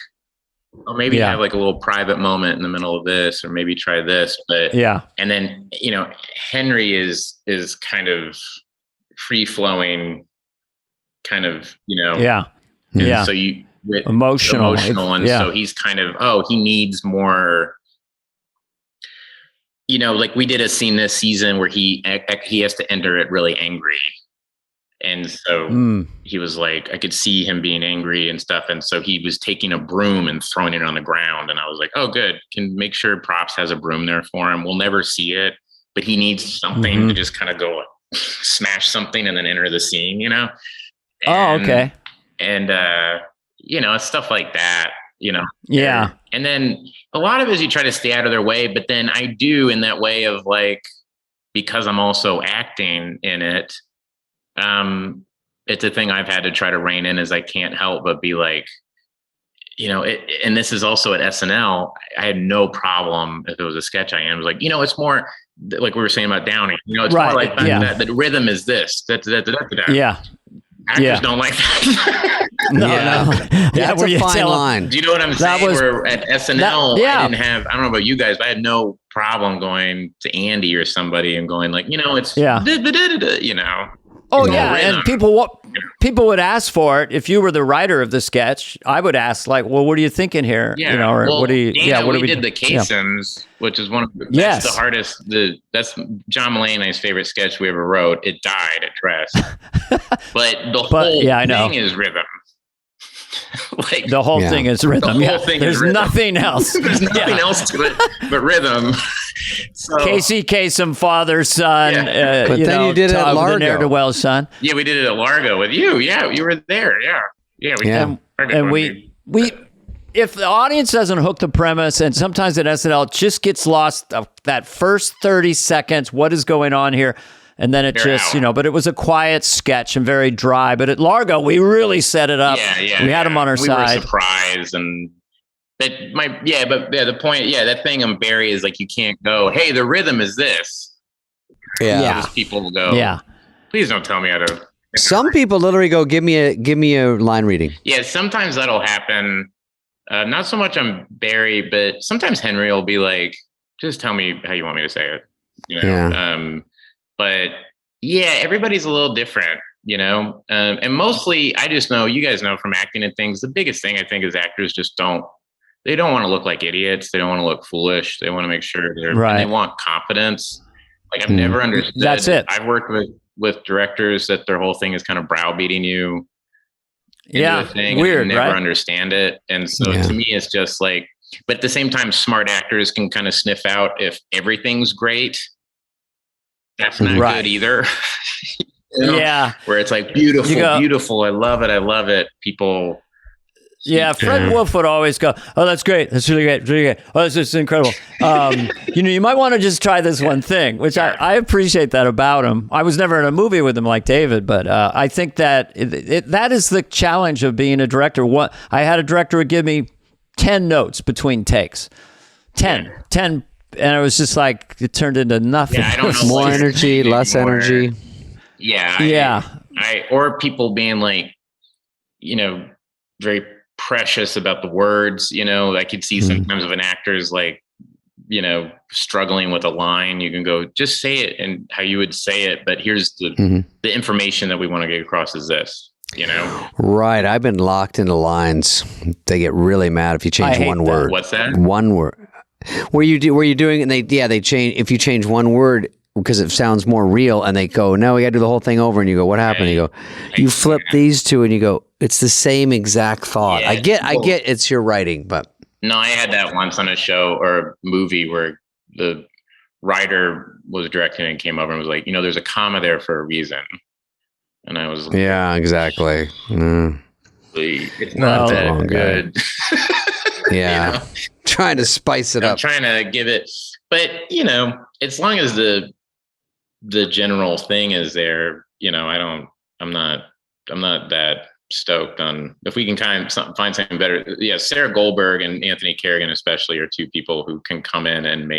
maybe have like a little private moment in the middle of this, or maybe try this. But and then Henry is kind of free flowing, kind of So emotional, and so he's kind of he needs more. Like we did a scene this season where he has to enter it really angry. And so he was like, I could see him being angry and stuff. And so he was taking a broom and throwing it on the ground. And I was like, oh, good. Can make sure props has a broom there for him. We'll never see it, but he needs something to just kind of go smash something and then enter the scene, And, okay. And, it's stuff like that. Yeah. And then a lot of it is you try to stay out of their way, but then I do in that way of like, because I'm also acting in it. It's a thing I've had to try to rein in, is I can't help but be like, and this is also at SNL. I had no problem if it was a sketch I was like, it's more like we were saying about Downey, it's more like that the rhythm is this. Yeah. Actors don't like that. No. That's a fine line. Do you know what I'm saying? Where at SNL, I don't know about you guys, but I had no problem going to Andy or somebody and going like, it's Oh yeah, and people would ask for it. If you were the writer of the sketch, I would ask like, "Well, what are you thinking here?" What do you? We did the Casons, which is one of that's the hardest. That's John Mulaney's favorite sketch we ever wrote. It died at Dress, but the whole thing is rhythm. Like the whole thing is rhythm. The whole thing There's is rhythm. nothing else. There's nothing else to it but rhythm. So, Casey Kasem, father, son. But then you did it at Largo. The ne'er-do-well son. Yeah, we did it at Largo with you. Yeah, you were there. We if the audience doesn't hook the premise, and sometimes at SNL it just gets lost that first 30 seconds. What is going on here? And then it but it was a quiet sketch and very dry. But at Largo, we really set it up. We had him on our side. We were surprised. And the point, that thing on Barry is like, you can't go, hey, the rhythm is this. Because people will go, please don't tell me how to. Some people literally go, give me a line reading. Yeah, sometimes that'll happen. Not so much on Barry, but sometimes Henry will be like, just tell me how you want me to say it. But everybody's a little different. and mostly I just know, you guys know from acting and things, the biggest thing I think is actors just don't want to look like idiots. They don't want to look foolish. They want to make sure and they want confidence. Like I've never understood. That's it. I've worked with directors that their whole thing is kind of browbeating you. Yeah, thing, weird, and you never right? understand it. And so to me, it's just like, but at the same time, smart actors can kind of sniff out if everything's great. That's not good either. Yeah. Where it's like, beautiful. I love it. People. Yeah, Fred Wolf would always go, "Oh, that's great. That's really great. Really great. Oh, that's just incredible." You might want to just try this one thing, which I appreciate that about him. I was never in a movie with him like David, but I think that that is the challenge of being a director. I had a director would give me 10 notes between takes, 10, and it was just like it turned into nothing. Yeah, I don't know. More energy, less energy. Yeah, or people being like, very precious about the words, I could see sometimes of an actor's like, struggling with a line. You can go, just say it and how you would say it, but here's the information that we want to get across is this, Right. I've been locked into lines. They get really mad if you change one word. What's that? One word. Where you doing and they change, if you change one word because it sounds more real, and they go, no, we got to do the whole thing over, and you go, what happened? And you go, you flip these two and you go, it's the same exact thought. I get it's your writing, but no, I had that once on a show or a movie where the writer was directing and came over and was like, there's a comma there for a reason. And I was like, yeah, exactly. It's not that good. Yeah. Trying to spice it up. I'm trying to give it, but as long as the general thing is there, I'm not that stoked on if we can find something better. Yeah. Sarah Goldberg and Anthony Kerrigan especially are two people who can come in and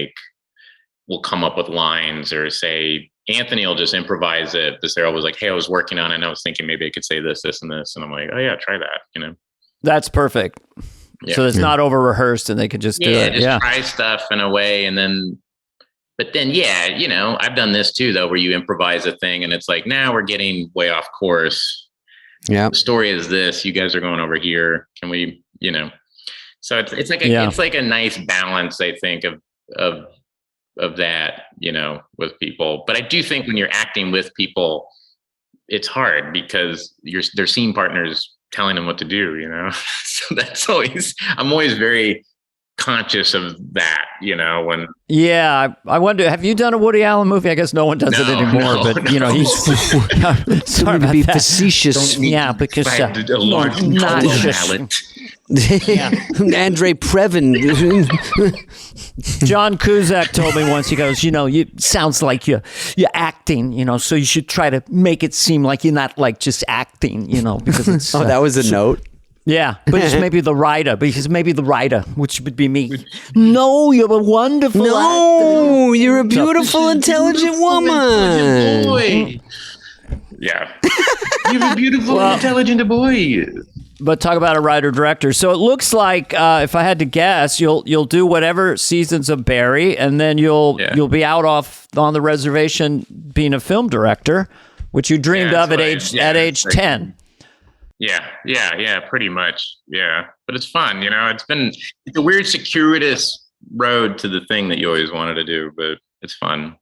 will come up with lines, or say Anthony will just improvise it. But Sarah was like, hey, I was working on it and I was thinking maybe I could say this, this, and this. And I'm like, oh yeah, try that, That's perfect. Yeah. So it's not over rehearsed and they could just do it. Just try stuff in a way. But then, I've done this too, though, where you improvise a thing and it's like, now we're getting way off course. Yeah. The story is this, you guys are going over here. Can we, so it's like a nice balance, I think, of that, with people. But I do think when you're acting with people, it's hard because they're scene partners telling them what to do, so I'm always very conscious of that, when. Yeah. I wonder, have you done a Woody Allen movie? I guess no one does it anymore, but he's sorry to be facetious. Yeah, because a large talent. Yeah. Andre Previn. John Cusack told me once, he goes, you sounds like you're acting, so you should try to make it seem like you're not like just acting, because it's that was a note. Yeah, but it's maybe the writer, which would be me. No, you're a wonderful actor. You're a beautiful, intelligent woman. Boy. Yeah. You're a beautiful, intelligent boy. But talk about a writer-director. So it looks like, if I had to guess, you'll do whatever seasons of Barry, and then you'll be out on the reservation being a film director, which you dreamed of at age 10. Yeah, pretty much. Yeah, but it's fun, it's a weird circuitous road to the thing that you always wanted to do, but it's fun.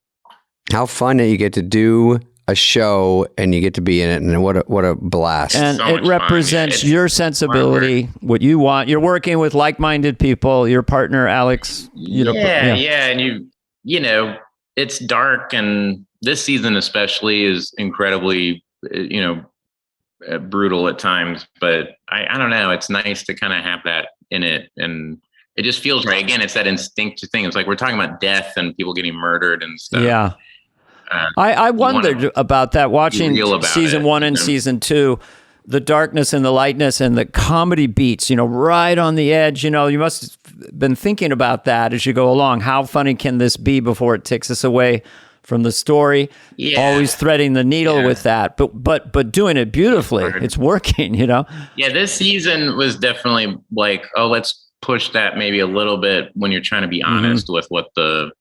How fun that you get to do a show and you get to be in it, and what a blast. And so it represents your sensibility, what you want. You're working with like-minded people, your partner Alex. And it's dark, and this season especially is incredibly brutal at times, but I don't know, it's nice to kind of have that in it, and it just feels right. Again, it's that instinctive thing. It's like we're talking about death and people getting murdered and stuff. Yeah. I wondered about that watching season 1 and season 2, the darkness and the lightness and the comedy beats, right on the edge. You must have been thinking about that as you go along. How funny can this be before it takes us away from the story? Yeah. Always threading the needle with that, but doing it beautifully. It's working, Yeah, this season was definitely like, oh, let's push that maybe a little bit when you're trying to be honest with what the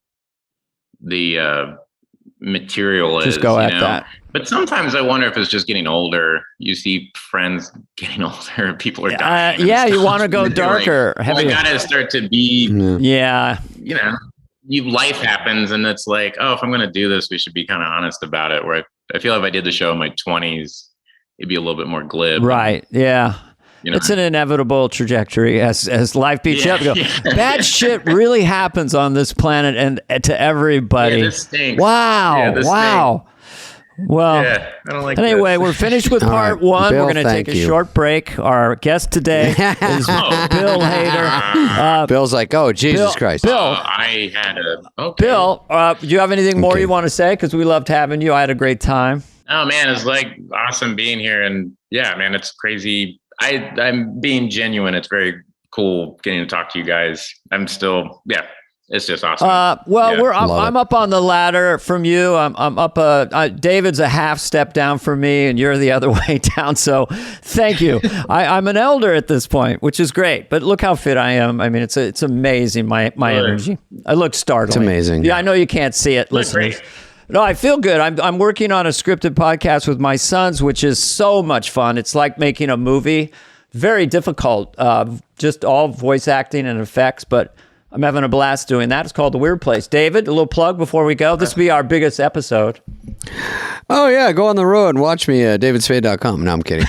material is. Just go at that. But sometimes I wonder if it's just getting older. You see friends getting older, people are dying. You want to go darker. Like, I got to start to be, life happens, and it's like, oh, if I'm going to do this, we should be kind of honest about it. Where I feel if I did the show in my 20s, it'd be a little bit more glib. Right. Yeah. It's an inevitable trajectory as life beats you up. Bad shit really happens on this planet and to everybody. Yeah, this stinks. Wow. Wow. Stinks. Well, I don't like anyway, this. We're finished with part one. Bill, we're going to take a short break. Our guest today is Bill Hader. Bill's like, oh, Jesus Christ. Bill, I had okay. Bill, do you have anything more you want to say? Because we loved having you. I had a great time. Oh, man, it's like awesome being here. And yeah, man, it's crazy. I'm being genuine. It's very cool getting to talk to you guys. I'm still, it's just awesome. I'm up on the ladder from you. I'm up. David's a half step down from me, and you're the other way down. So, thank you. I'm an elder at this point, which is great. But look how fit I am. I mean, it's amazing. My energy. I look startling. It's amazing. Yeah, I know you can't see it, listeners. No, I feel good. I'm working on a scripted podcast with my sons, which is so much fun. It's like making a movie. Very difficult, just all voice acting and effects, but I'm having a blast doing that. It's called The Weird Place. David, a little plug before we go. This will be our biggest episode. Oh, yeah. Go on the road and watch me at davidspade.com. No, I'm kidding.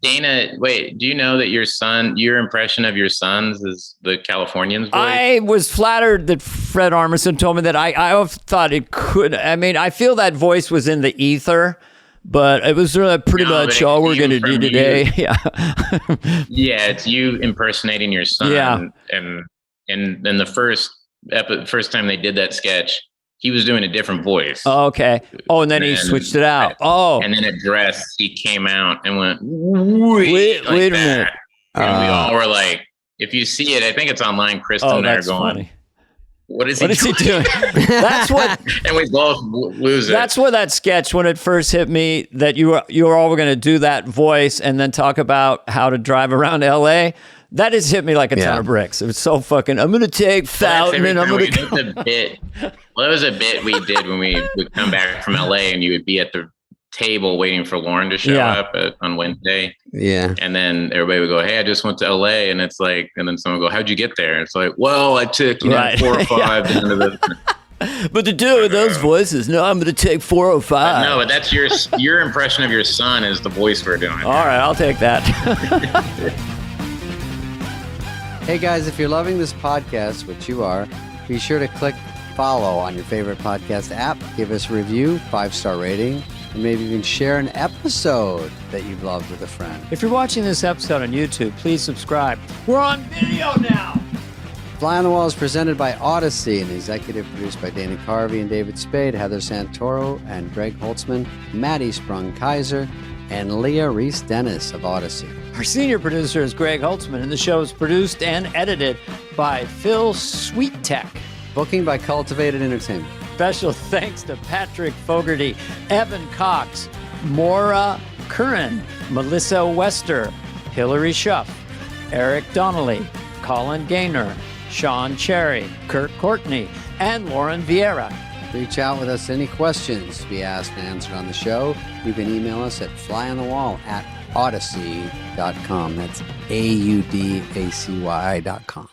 Dana, wait, do you know that your impression of your sons is the Californian's voice? I was flattered that Fred Armisen told me that. I thought it could. I mean, I feel that voice was in the ether, but it was pretty much all we're going to do today. Yeah. Yeah, it's you impersonating your son. Yeah. And the first time they did that sketch, he was doing a different voice. Oh, okay. Oh, and then he switched it out. Oh. And then at dress, he came out and went, wait a minute. And we all were like, if you see it, I think it's online, Kristen and I are going, funny. What is he doing? That's what. And we both lose it. That's what that sketch, when it first hit me, that you were all going to do that voice and then talk about how to drive around LA. That has hit me like a ton of bricks. It was so fucking, I'm going to take Fountain and I'm going to go. Well, it was a bit we did when we would come back from LA and you would be at the table waiting for Lauren to show up on Wednesday. Yeah. And then everybody would go, hey, I just went to LA. And it's like, and then someone would go, how'd you get there? And it's like, well, I took 4 or 5 down to the... But to do it with those voices, no, I'm going to take 405. No, but that's your impression of your son is the voice we're doing. All right, I'll take that. Hey guys, if you're loving this podcast, which you are, be sure to click follow on your favorite podcast app. Give us a review, 5-star rating, and maybe even share an episode that you've loved with a friend. If you're watching this episode on YouTube, please subscribe. We're on video now. Fly on the Wall is presented by Audacy and executive produced by Dana Carvey and David Spade, Heather Santoro and Greg Holtzman, Maddie Sprung-Kaiser, and Leah Reese-Dennis of Audacy. Our senior producer is Greg Holtzman, and the show is produced and edited by Phil Sweettech. Booking by Cultivated Entertainment. Special thanks to Patrick Fogarty, Evan Cox, Maura Curran, Melissa Wester, Hillary Schuff, Eric Donnelly, Colin Gaynor, Sean Cherry, Kurt Courtney, and Lauren Vieira. Reach out with us any questions to be asked and answered on the show. You can email us at flyonthewall@audacy.com. That's AUDACY.com.